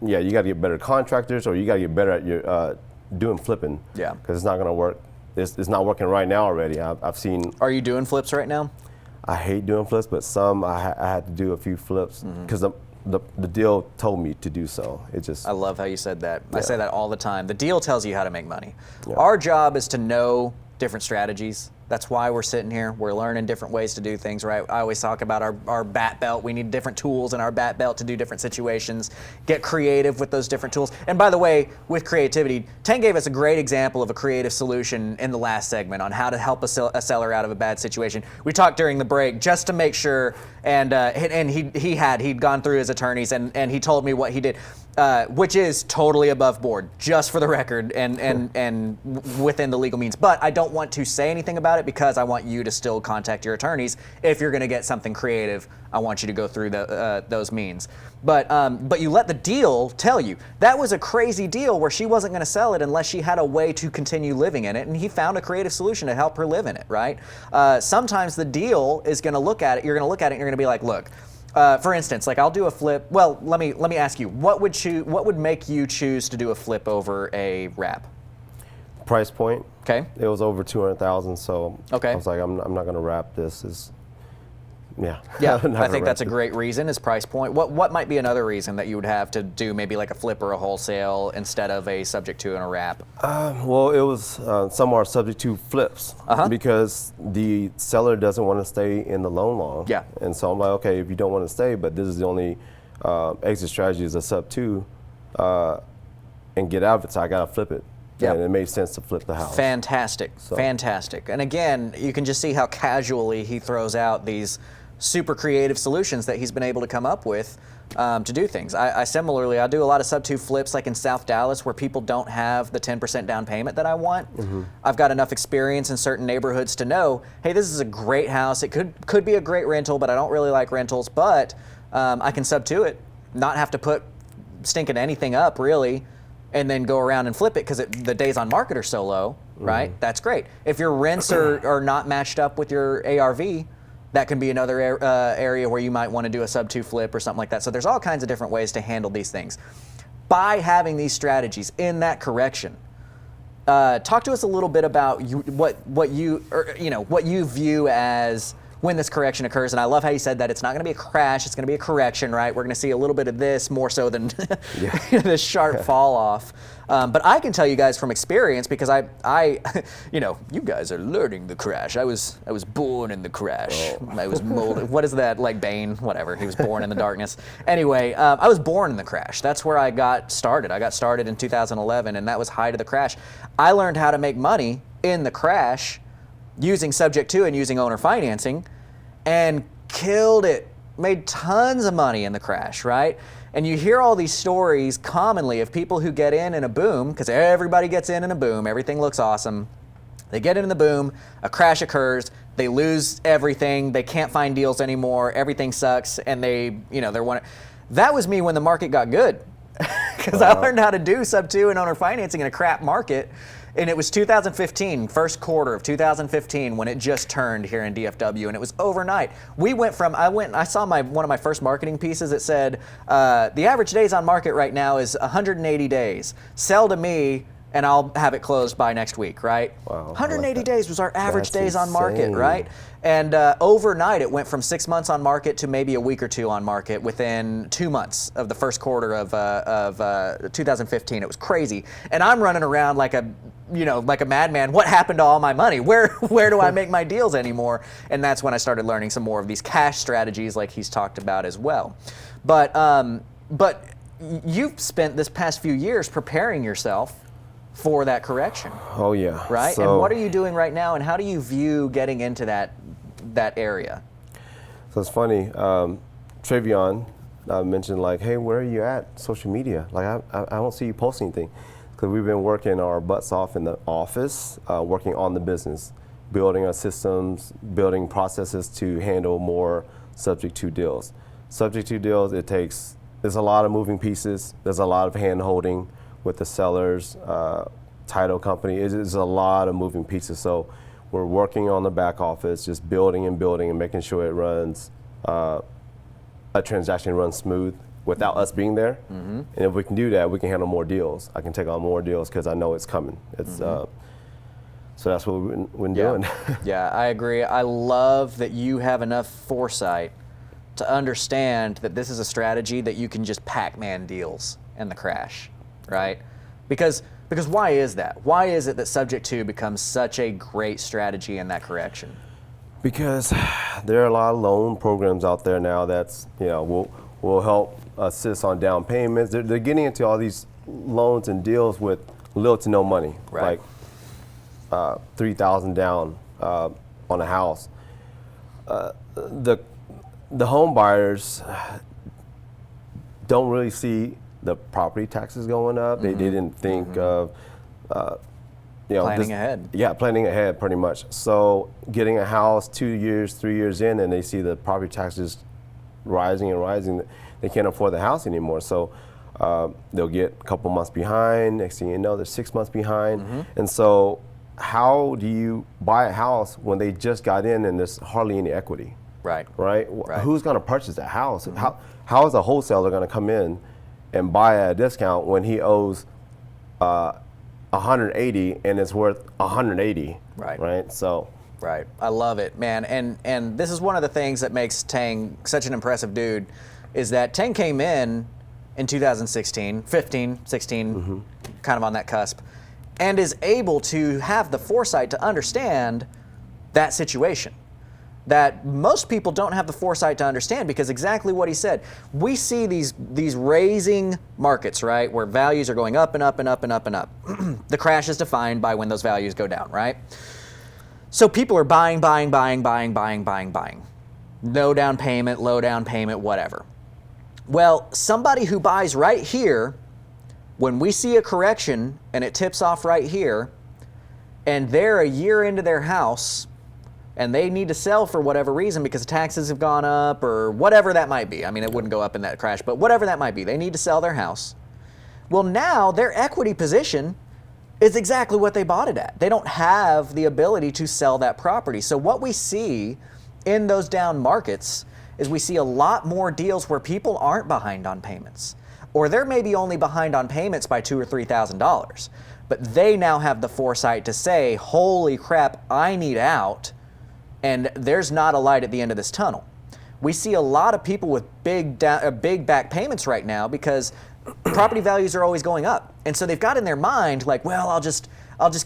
got to get better contractors, or you got to get better at your doing flipping. Yeah. Because it's not going to work. It's not working right now already. I've seen. Are you doing flips right now? I hate doing flips, but some I had to do a few flips because the deal told me to do so. It just. I love how you said that. I say that all the time. The deal tells you how to make money. Yeah. Our job is to know different strategies. That's why we're sitting here. We're learning different ways to do things, right? I always talk about our bat belt. We need different tools in our bat belt to do different situations. Get creative with those different tools. And by the way, with creativity, Tang gave us a great example of a creative solution in the last segment on how to help a seller out of a bad situation. We talked during the break just to make sure, and he'd gone through his attorneys and he told me what he did. Which is totally above board, just for the record, and within the legal means. But I don't want to say anything about it because I want you to still contact your attorneys. If you're going to get something creative, I want you to go through those means. But you let the deal tell you. That was a crazy deal where she wasn't going to sell it unless she had a way to continue living in it, and he found a creative solution to help her live in it, right? Sometimes the deal is going to look at it, you're going to look at it and you're going to be like, look, for instance, like I'll do a flip. Well, let me ask you, what would make you choose to do a flip over a wrap? Price point. Okay. It was over 200,000, so okay. I was like, I'm not going to wrap this. Yeah. I think that's a great reason, is price point. What might be another reason that you would have to do maybe like a flip or a wholesale instead of a subject to and a wrap? Well, it was some are subject to flips because the seller doesn't want to stay in the loan long. Yeah. And so I'm like, okay, if you don't want to stay, but this is the only exit strategy is a sub 2 and get out of it, so I got to flip it. Yeah. And it made sense to flip the house. Fantastic. Fantastic. And again, you can just see how casually he throws out these super creative solutions that he's been able to come up with to do things. I similarly, I do a lot of sub 2 flips like in South Dallas where people don't have the 10% down payment that I want. I've got enough experience in certain neighborhoods to know, hey, this is a great house. It could be a great rental, but I don't really like rentals, but I can sub 2 it, not have to put stinking anything up really, and then go around and flip it because the days on market are so low, right? That's great. If your rents are not matched up with your ARV, that can be another area where you might want to do a sub 2 flip or something like that. So there's all kinds of different ways to handle these things. By having these strategies in that correction, talk to us a little bit about what you view as when this correction occurs. And I love how you said that it's not going to be a crash, it's going to be a correction, right? We're going to see a little bit of this more so than this sharp fall off. But I can tell you guys from experience, because I you guys are learning the crash. I was born in the crash. I was molded. What is that, like Bane? Whatever. He was born in the darkness. Anyway, I was born in the crash. That's where I got started. I got started in 2011, and that was height of the crash. I learned how to make money in the crash using subject to and using owner financing, and killed it. Made tons of money in the crash, right? And you hear all these stories commonly of people who get in a boom, because everybody gets in a boom, everything looks awesome. They get in the boom, a crash occurs, they lose everything, they can't find deals anymore, everything sucks, and they're one. That was me when the market got good, because I learned how to do sub 2 and owner financing in a crap market. And it was 2015, first quarter of 2015, when it just turned here in DFW, and it was overnight. I saw one of my first marketing pieces. It said, the average days on market right now is 180 days. Sell to me, and I'll have it closed by next week, right? Wow, 180 days was our average That's days on market, insane. right? And overnight, it went from 6 months on market to maybe a week or two on market within 2 months of the first quarter of 2015. It was crazy. And I'm running around like a madman. What happened to all my money? Where do I make my deals anymore? And that's when I started learning some more of these cash strategies like he's talked about as well. But you've spent this past few years preparing yourself for that correction. Oh yeah. Right? So, and what are you doing right now, and how do you view getting into that area? So it's funny. Travion mentioned like, hey, where are you at social media? Like I don't see you posting anything, because we've been working our butts off in the office, working on the business, building our systems, building processes to handle more subject to deals. Subject to deals, there's a lot of moving pieces. There's a lot of hand holding with the sellers, title company. It's a lot of moving pieces. So we're working on the back office, just building and making sure it runs, a transaction runs smooth without us being there. And if we can do that, we can handle more deals. I can take on more deals because I know it's coming. So that's what we've been doing. Yeah, I agree. I love that you have enough foresight to understand that this is a strategy that you can just Pac-Man deals in the crash, right? Because why is that? Why is it that subject to becomes such a great strategy in that correction? Because there are a lot of loan programs out there now that's, will help assist on down payments. They're getting into all these loans and deals with little to no money, right. like $3,000 down on a house. The home buyers don't really see the property taxes going up. They didn't think of planning ahead. Yeah, planning ahead pretty much. So getting a house 2 years, 3 years in, and they see the property taxes rising and rising, they can't afford the house anymore. So they'll get a couple months behind. Next thing you know, they're 6 months behind. And so how do you buy a house when they just got in and there's hardly any equity? Right. Who's going to purchase that house? How is a wholesaler going to come in and buy at a discount when he owes 180 and it's worth 180? Right. So. Right. I love it, man. And this is one of the things that makes Tang such an impressive dude, is that Tang came in 2016, 15, 16, kind of on that cusp, and is able to have the foresight to understand that situation that most people don't have the foresight to understand, because exactly what he said. We see these raising markets, right, where values are going up and up and up and up and up. The crash is defined by when those values go down, right? So people are buying. No down payment, low down payment, whatever. Well, somebody who buys right here, when we see a correction and it tips off right here, and they're a year into their house, and they need to sell for whatever reason because taxes have gone up or whatever that might be. I mean, it wouldn't go up in that crash, but whatever that might be, they need to sell their house. Well, now their equity position is exactly what they bought it at. They don't have the ability to sell that property. So what we see in those down markets is we see a lot more deals where people aren't behind on payments, or they're maybe only behind on payments by $2,000 or $3,000, but they now have the foresight to say, holy crap, I need out, and there's not a light at the end of this tunnel. We see a lot of people with big back payments right now because property values are always going up. And so they've got in their mind like, well, I'll just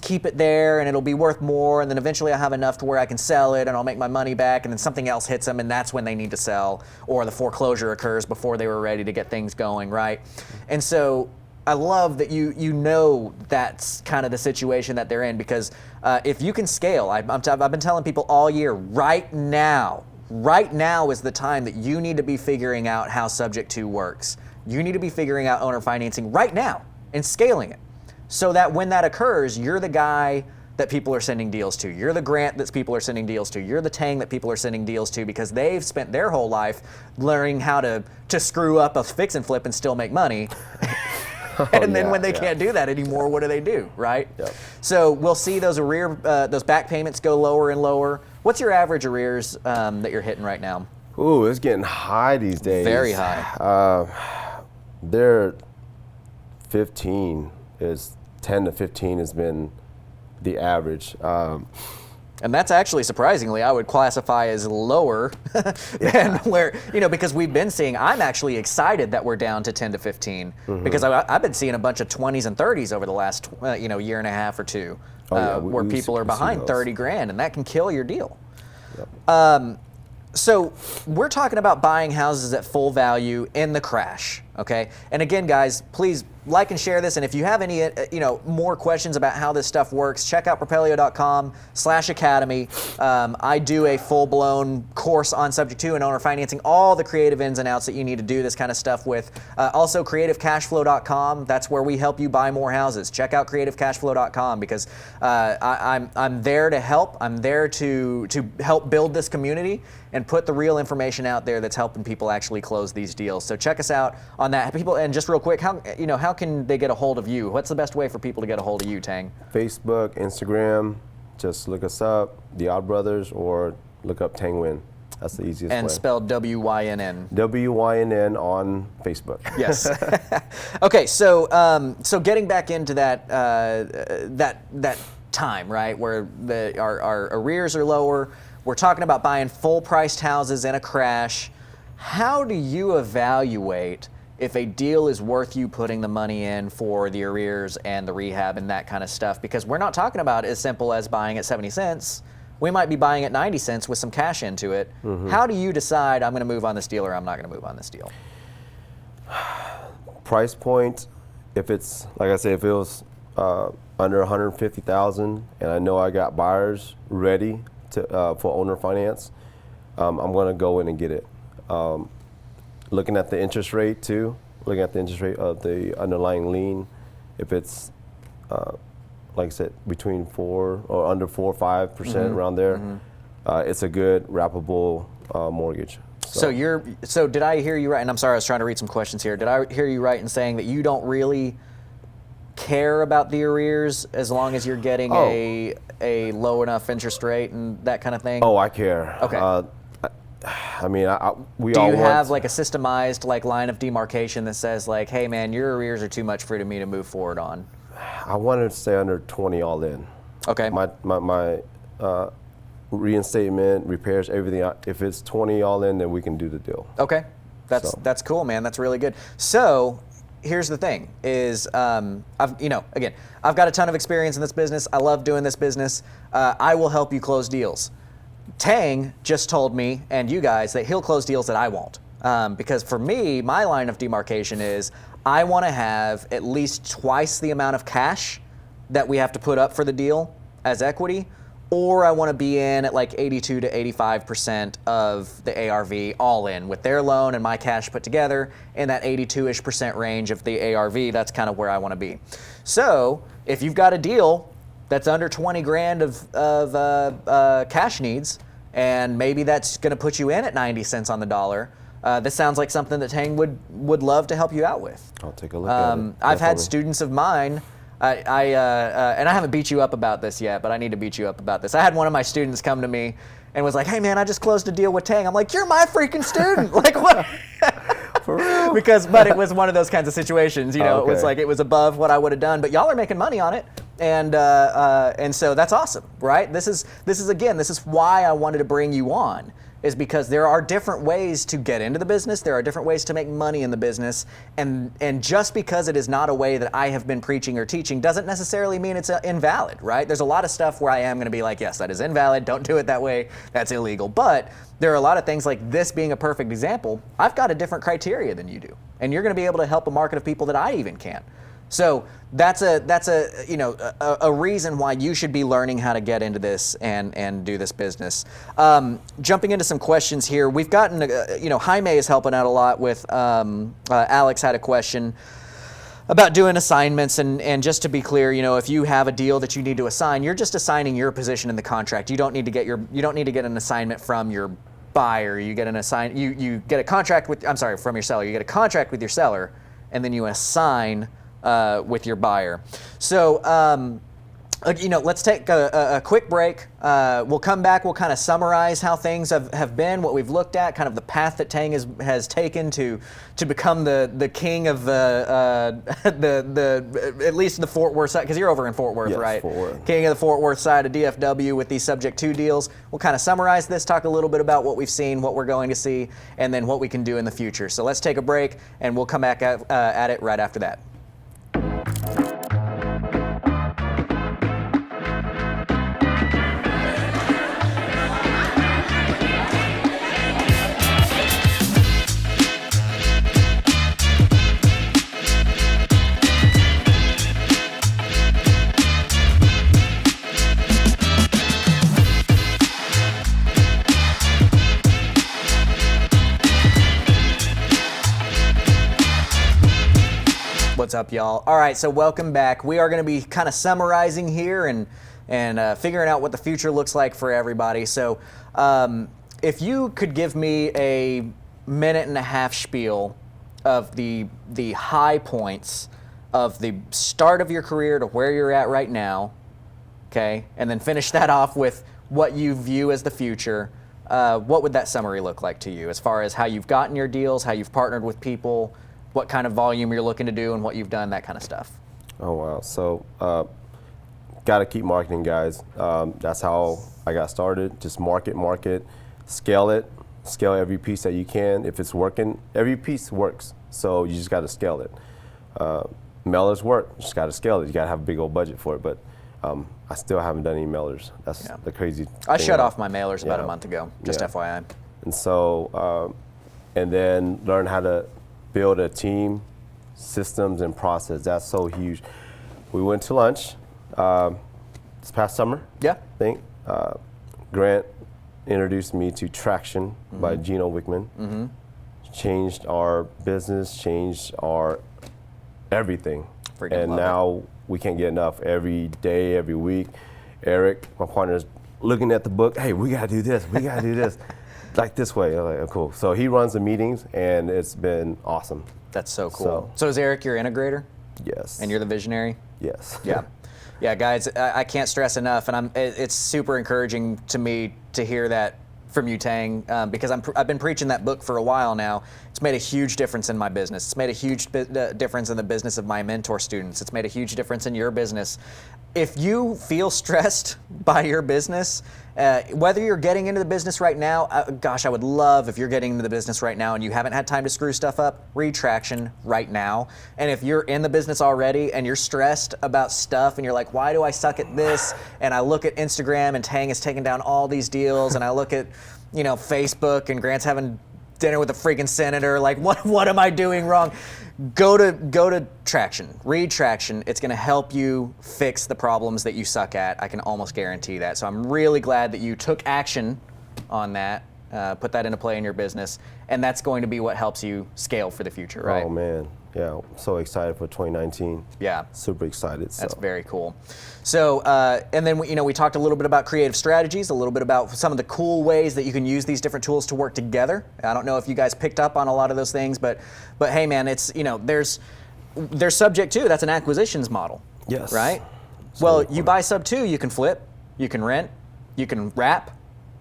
keep it there and it'll be worth more, and then eventually I'll have enough to where I can sell it and I'll make my money back, and then something else hits them and that's when they need to sell, or the foreclosure occurs before they were ready to get things going, right? And so I love that you know that's kind of the situation that they're in, because if you can scale, I've been telling people all year, right now is the time that you need to be figuring out how subject to works. You need to be figuring out owner financing right now and scaling it, so that when that occurs, you're the guy that people are sending deals to. You're the grant that people are sending deals to. You're the Tang that people are sending deals to, because they've spent their whole life learning how to screw up a fix and flip and still make money. And then when they can't do that anymore, what do, right? Yep. So we'll see those those back payments go lower and lower. What's your average arrears that you're hitting right now? Ooh, it's getting high these days. Very high. They're 15 is 10 to 15 has been the average. And that's actually, surprisingly, I would classify as lower than where, because we've been seeing, I'm actually excited that we're down to 10 to 15, because I've been seeing a bunch of 20s and 30s over the last, year and a half or two, where people are behind 30 grand, and that can kill your deal. Yep. So we're talking about buying houses at full value in the crash. Okay, and again, guys, please like and share this. And if you have any, more questions about how this stuff works, check out propelio.com/academy. I do a full-blown course on Subject 2 and owner financing, all the creative ins and outs that you need to do this kind of stuff with. Also, creativecashflow.com. That's where we help you buy more houses. Check out creativecashflow.com because I'm there to help. I'm there to help build this community and put the real information out there that's helping people actually close these deals. So check us out on that. People, and just real quick, how can they get a hold of you? What's the best way for people to get a hold of you, Tang? Facebook, Instagram, just look us up, The Odd Brothers, or look up Tang Wynn. That's the easiest way. And spelled W-Y-N-N. W-Y-N-N on Facebook. Yes. Okay, so getting back into that time, right, where our arrears are lower, we're talking about buying full-priced houses in a crash. How do you evaluate if a deal is worth you putting the money in for the arrears and the rehab and that kind of stuff? Because we're not talking about as simple as buying at 70 cents. We might be buying at 90 cents with some cash into it. Mm-hmm. How do you decide I'm going to move on this deal or I'm not going to move on this deal? Price point, if it's, like I said, if it was under 150,000 and I know I got buyers ready for owner finance, I'm going to go in and get it. Looking at the interest rate too, looking at the interest rate of the underlying lien, if it's like I said, between 4 or under 4 or 5%, mm-hmm. around there, mm-hmm. It's a good wrappable mortgage. So did I hear you right? And I'm sorry, I was trying to read some questions here. Did I hear you right in saying that you don't really care about the arrears as long as you're getting a low enough interest rate and that kind of thing? Oh, I care. Okay. I mean, we do all you want have like a systemized like line of demarcation that says like, hey man, your arrears are too much for me to move forward on? I wanted to stay under 20 all in. Okay. My reinstatement, repairs, everything. If it's 20 all in, then we can do the deal. Okay. That's cool, man. That's really good. So here's the thing: is I've got a ton of experience in this business. I love doing this business. I will help you close deals. Tang just told me and you guys that he'll close deals that I won't. Because for me, my line of demarcation is I want to have at least twice the amount of cash that we have to put up for the deal as equity, or I want to be in at like 82 to 85% of the ARV all in with their loan and my cash put together in that 82-ish% range of the ARV. That's kind of where I want to be. So if you've got a deal that's under 20 grand of cash needs, and maybe that's going to put you in at 90 cents on the dollar, this sounds like something that Tang would love to help you out with. I'll take a look at it. I've had students of mine, and I haven't beat you up about this yet, but I need to beat you up about this. I had one of my students come to me and was like, hey man, I just closed a deal with Tang. I'm like, you're my freaking student. Like what? For real? But it was one of those kinds of situations, Okay. It was like it was above what I would have done, but y'all are making money on it. And so that's awesome, right? This is why I wanted to bring you on, is because there are different ways to get into the business. There are different ways to make money in the business. And just because it is not a way that I have been preaching or teaching doesn't necessarily mean it's invalid, right? There's a lot of stuff where I am going to be like, yes, that is invalid. Don't do it that way. That's illegal. But there are a lot of things like this being a perfect example. I've got a different criteria than you do. And you're going to be able to help a market of people that I even can't. So that's a reason why you should be learning how to get into this and do this business. Jumping into some questions here, we've gotten Jaime is helping out a lot with. Alex had a question about doing assignments, and just to be clear, if you have a deal that you need to assign, you're just assigning your position in the contract. You don't need to get an assignment from your buyer. You get you get a contract from your seller. You get a contract with your seller, and then you assign with your buyer. So, let's take a quick break. We'll come back. We'll kind of summarize how things have been, what we've looked at, kind of the path that Tang has taken to become the king of the at least the Fort Worth side, because you're over in Fort Worth, yes, right? Fort Worth. King of the Fort Worth side of DFW with these Subject 2 deals. We'll kind of summarize this, talk a little bit about what we've seen, what we're going to see, and then what we can do in the future. So let's take a break, and we'll come back at it right after that. What's up, y'all? All right, so welcome back. We are going to be kind of summarizing here and figuring out what the future looks like for everybody. So if you could give me a minute and a half spiel of the high points of the start of your career to where you're at right now, okay, and then finish that off with what you view as the future, what would that summary look like to you as far as how you've gotten your deals, how you've partnered with people, what kind of volume you're looking to do, and what you've done, that kind of stuff? Oh, wow. So, got to keep marketing, guys. That's how I got started. Just market, scale it, scale every piece that you can. If it's working, every piece works. So you just got to scale it. Mailers work, you just got to scale it. You got to have a big old budget for it. But I still haven't done any mailers. That's the crazy thing. I shut off my mailers about a month ago, just FYI. And so, and then learn how to build a team, systems, and process. That's so huge. We went to lunch this past summer, I think. Grant introduced me to Traction by Gino Wickman. Changed our business, changed our everything. And now we can't get enough. Every day, every week, Eric, my partner, is looking at the book. Hey, we gotta do this. We gotta do this, like this way. I'm like, oh, cool. So he runs the meetings, and it's been awesome. That's so cool. So is Eric your integrator? Yes. And you're the visionary? Yes. Yeah. Yeah, guys, I can't stress enough, and it's super encouraging to me to hear that from you, Tang, because I've been preaching that book for a while now. It's made a huge difference in my business. It's made a huge difference in the business of my mentor students. It's made a huge difference in your business. If you feel stressed by your business, whether you're getting into the business right now, gosh, I would love if you're getting into the business right now and you haven't had time to screw stuff up, read Traction right now. And if you're in the business already and you're stressed about stuff and you're like, why do I suck at this? And I look at Instagram and Tang is taking down all these deals, and I look at, Facebook and Grant's having dinner with a freaking senator, like what am I doing wrong? Go to Traction, read Traction. It's gonna help you fix the problems that you suck at. I can almost guarantee that. So I'm really glad that you took action on that, put that into play in your business, and that's going to be what helps you scale for the future, right? Oh man, yeah, I'm so excited for 2019. Yeah. Super excited. That's very cool. So, and then we talked a little bit about creative strategies, a little bit about some of the cool ways that you can use these different tools to work together. I don't know if you guys picked up on a lot of those things, but hey, man, it's there's subject to, that's an acquisitions model. Yes. Right. Well, you buy sub 2, you can flip, you can rent, you can wrap,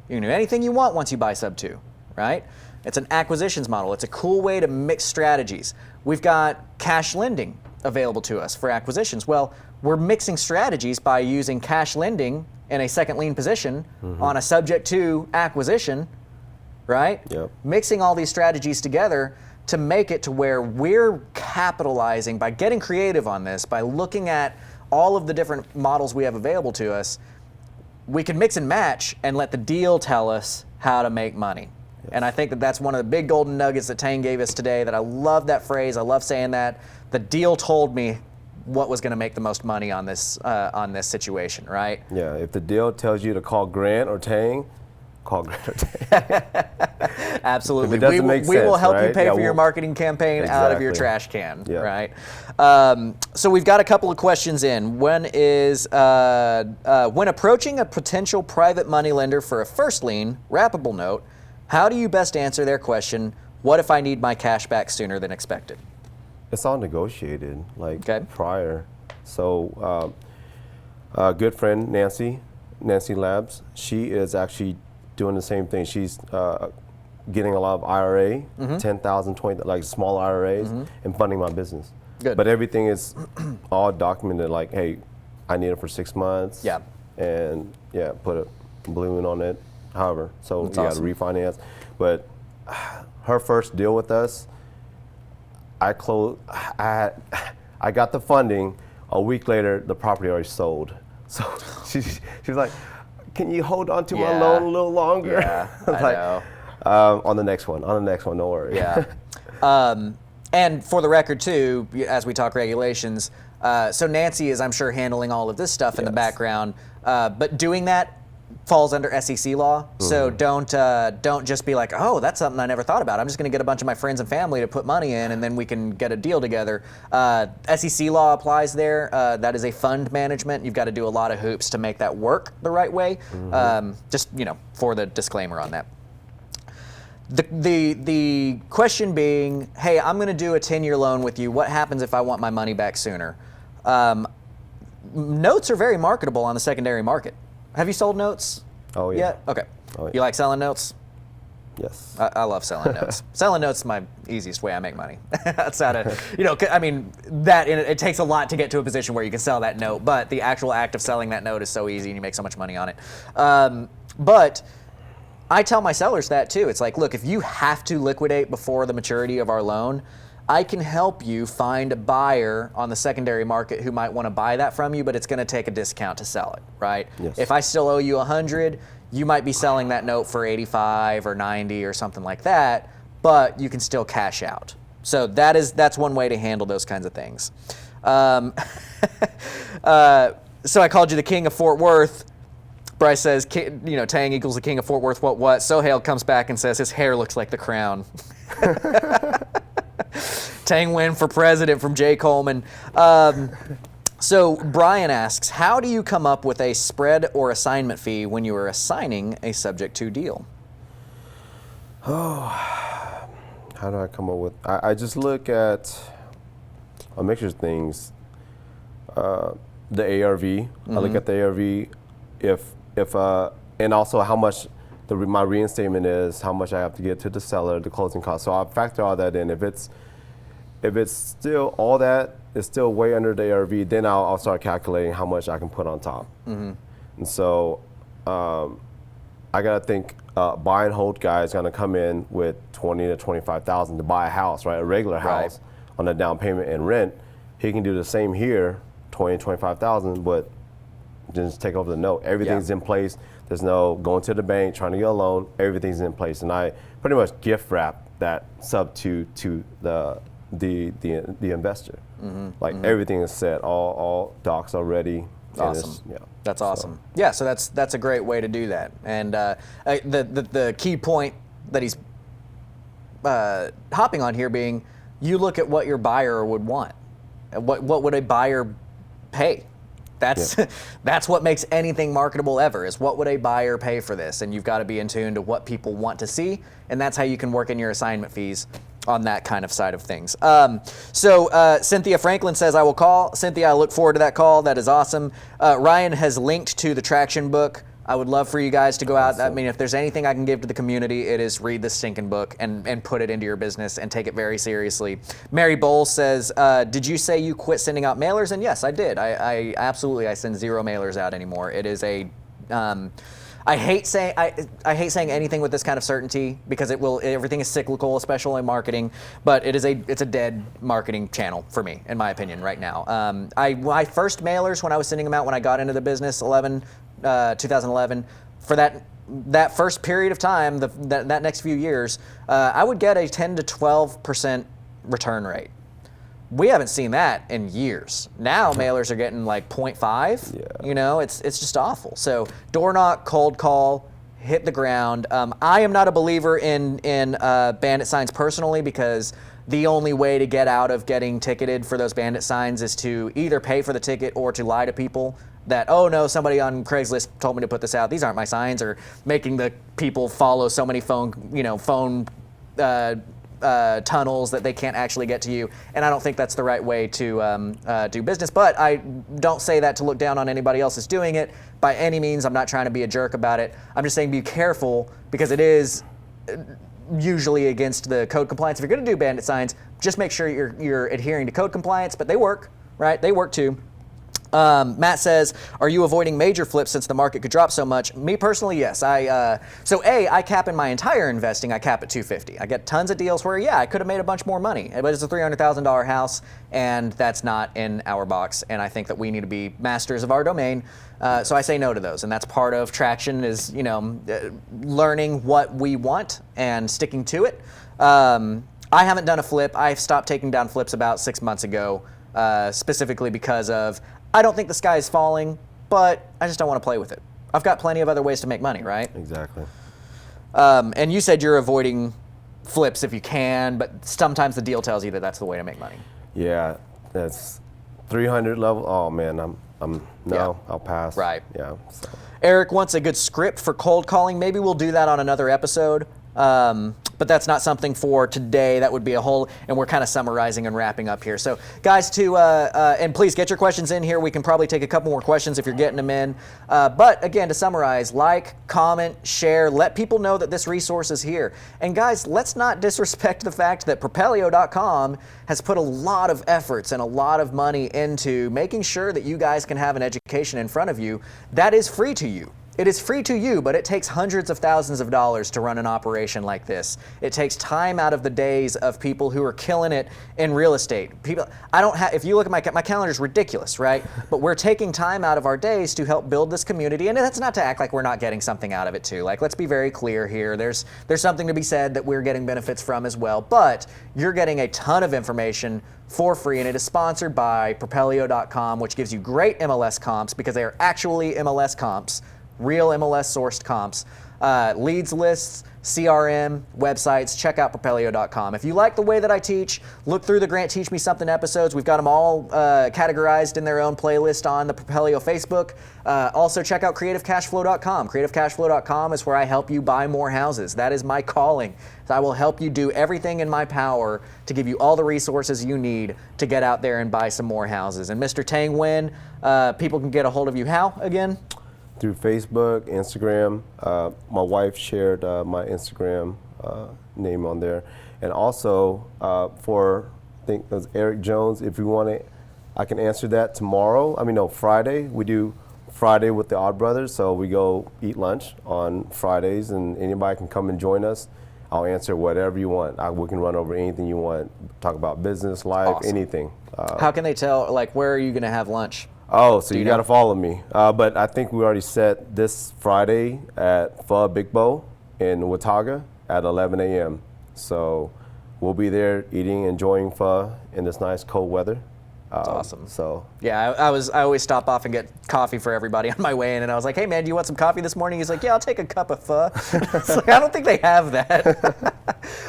you can do anything you want once you buy sub 2, right? It's an acquisitions model. It's a cool way to mix strategies. We've got cash lending available to us for acquisitions. Well, we're mixing strategies by using cash lending in a second lien position on a subject to acquisition, right? Yep. Mixing all these strategies together to make it to where we're capitalizing by getting creative on this, by looking at all of the different models we have available to us. We can mix and match and let the deal tell us how to make money. Yes. And I think that that's one of the big golden nuggets that Tang gave us today, that I love that phrase. I love saying that. The deal told me what was going to make the most money on this situation, right? Yeah, if the deal tells you to call Grant or Tang, call Grant or Tang. Absolutely. If it doesn't make sense, we will help you right? pay for your marketing campaign out of your trash can, right? So we've got a couple of questions in. One is, when approaching a potential private money lender for a first lien, wrappable note, how do you best answer their question, what if I need my cash back sooner than expected? It's all negotiated, prior. So, a good friend, Nancy Labs, she is actually doing the same thing. She's getting a lot of IRA, 10,000, 20, like small IRAs, and funding my business. Good. But everything is all documented, like, hey, I need it for 6 months. Yeah. And put a balloon on it, however. So That's you awesome. got to refinance. But her first deal with us, I got the funding. A week later, the property already sold. So she was like, "Can you hold on to my loan a little longer?" Yeah, I know. On the next one, don't worry. Yeah. And for the record, too, as we talk regulations, so Nancy is, I'm sure, handling all of this stuff in the background. But doing that falls under SEC law. So don't just be like, oh, that's something I never thought about. I'm just going to get a bunch of my friends and family to put money in, and then we can get a deal together. SEC law applies there. That is a fund management. You've got to do a lot of hoops to make that work the right way. Just for the disclaimer on that. The question being, hey, I'm going to do a 10-year loan with you. What happens if I want my money back sooner? Notes are very marketable on the secondary market. Have you sold notes? Oh, yeah. Yet? Okay. Oh, yeah. You like selling notes? Yes. I love selling notes. Selling notes is my easiest way I make money. Outside of, I mean, it takes a lot to get to a position where you can sell that note, but the actual act of selling that note is so easy and you make so much money on it. But I tell my sellers that too. It's like, look, if you have to liquidate before the maturity of our loan, I can help you find a buyer on the secondary market who might want to buy that from you, but it's going to take a discount to sell it, right? Yes. If I still owe you 100, you might be selling that note for 85 or 90 or something like that, but you can still cash out. So that's one way to handle those kinds of things. So I called you the king of Fort Worth. Bryce says, Tang equals the king of Fort Worth, what? Sohail comes back and says his hair looks like the crown. Tang Wynn for president from Jay Coleman. So Brian asks, how do you come up with a spread or assignment fee when you are assigning a subject to deal? Oh, how do I come up with? I just look at a mixture of things. The ARV. I look at the ARV. And also how much my reinstatement is, how much I have to get to the seller, the closing cost. So I factor all that in. If it's still all that is still way under the ARV, then I'll start calculating how much I can put on top. And so I gotta think buy and hold guy is gonna come in with 20 to 25,000 to buy a house, right? A regular house on a down payment and rent. He can do the same here, 20 to 25,000, but just take over the note. Everything's in place. There's no going to the bank, trying to get a loan. Everything's in place. And I pretty much gift wrap that sub to the investor. Like everything is set, all docs are ready. Awesome. That's awesome. Yeah, so that's a great way to do that. And the key point that he's hopping on here being, you look at what your buyer would want. What would a buyer pay? That's what makes anything marketable ever, is what would a buyer pay for this? And you've got to be in tune to what people want to see, and that's how you can work in your assignment fees on that kind of side of things. So Cynthia Franklin says, I will call. Cynthia, I look forward to that call. That is awesome. Ryan has linked to the Traction book. I would love for you guys to go out. I mean, if there's anything I can give to the community, it is read this stinking book and put it into your business and take it very seriously. Mary Bowles says, did you say you quit sending out mailers? And yes, I did. I absolutely, I send 0 mailers out anymore. It is a, I hate saying anything with this kind of certainty because everything is cyclical, especially in marketing, but it's a dead marketing channel for me, in my opinion, right now. My first mailers, when I was sending them out when I got into the business, 2011, for that first period of time, that next few years, I would get a 10 to 12% return rate. We haven't seen that in years. Now mailers are getting like 0.5. Yeah. It's just awful. So door knock, cold call, hit the ground. I am not a believer in bandit signs personally, because the only way to get out of getting ticketed for those bandit signs is to either pay for the ticket or to lie to people that, oh no, somebody on Craigslist told me to put this out. These aren't my signs, or making the people follow so many phone tunnels that they can't actually get to you. And I don't think that's the right way to do business. But I don't say that to look down on anybody else that's doing it. By any means, I'm not trying to be a jerk about it. I'm just saying be careful, because it is usually against the code compliance. If you're going to do bandit signs, just make sure you're adhering to code compliance. But they work, right? They work too. Matt says, are you avoiding major flips since the market could drop so much? Me personally, yes. I cap in my entire investing, I cap at 250. I get tons of deals where, I could have made a bunch more money, but it's a $300,000 house, and that's not in our box. And I think that we need to be masters of our domain. So I say no to those. And that's part of Traction, is, learning what we want and sticking to it. I haven't done a flip. I stopped taking down flips about 6 months ago, specifically because of, I don't think the sky is falling, but I just don't want to play with it. I've got plenty of other ways to make money, right? Exactly. And you said you're avoiding flips if you can, but sometimes the deal tells you that that's the way to make money. Yeah, that's 300 level. Oh man, I'll pass. Right. Yeah. So. Eric wants a good script for cold calling. Maybe we'll do that on another episode. But that's not something for today. That would be a whole, and we're kind of summarizing and wrapping up here. So guys, and please get your questions in here. We can probably take a couple more questions if you're getting them in. But again, to summarize, like, comment, share, let people know that this resource is here. And guys, let's not disrespect the fact that Propelio.com has put a lot of efforts and a lot of money into making sure that you guys can have an education in front of you that is free to you. It is free to you, but it takes hundreds of thousands of dollars to run an operation like this. It takes time out of the days of people who are killing it in real estate. If you look at my calendar, is ridiculous, right? But we're taking time out of our days to help build this community, and that's not to act like we're not getting something out of it too. Like, let's be very clear here. There's something to be said that we're getting benefits from as well, but you're getting a ton of information for free, and it is sponsored by Propelio.com, which gives you great MLS comps because they are actually MLS comps. Real MLS sourced comps, leads lists, CRM, websites. Check out Propelio.com. If you like the way that I teach, look through the Grant Teach Me Something episodes. We've got them all categorized in their own playlist on the Propelio Facebook. Also check out CreativeCashFlow.com. CreativeCashFlow.com is where I help you buy more houses. That is my calling. I will help you do everything in my power to give you all the resources you need to get out there and buy some more houses. And Mr. Tang Wynn, people can get a hold of you how again? Through Facebook, Instagram. My wife shared my Instagram name on there. And also for, I think it was Eric Jones, if you want it, I can answer that tomorrow. Friday. We do Friday with the Odd Brothers, so we go eat lunch on Fridays, and anybody can come and join us. I'll answer whatever you want. We can run over anything you want, talk about business, life, awesome. Anything. How can they tell, like, where are you going to have lunch? Oh, so you got to follow me. But I think we already set this Friday at Pho Big Bow in Watauga at 11 a.m. So we'll be there eating, enjoying pho in this nice cold weather. That's awesome. So yeah, I always stop off and get coffee for everybody on my way in, and I was like, hey man, do you want some coffee this morning? He's like, yeah, I'll take a cup of pho. It's like, I don't think they have that.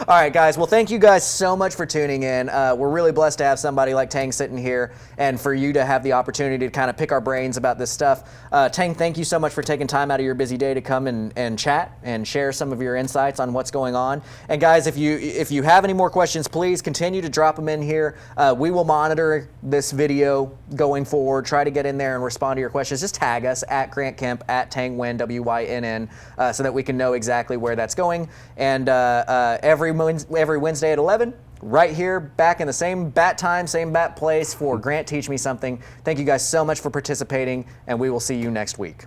All right, guys. Well, thank you guys so much for tuning in. We're really blessed to have somebody like Tang sitting here, and for you to have the opportunity to kind of pick our brains about this stuff. Tang, thank you so much for taking time out of your busy day to come and chat and share some of your insights on what's going on. And guys, if you have any more questions, please continue to drop them in here. We will monitor this video going forward. Try to get in there and respond to your questions. Just tag us at Grant Kemp, at Tang Wynn, WYNN, so that we can know exactly where that's going. And every Wednesday at 11, right here, back in the same bat time, same bat place for Grant Teach Me Something. Thank you guys so much for participating, and we will see you next week.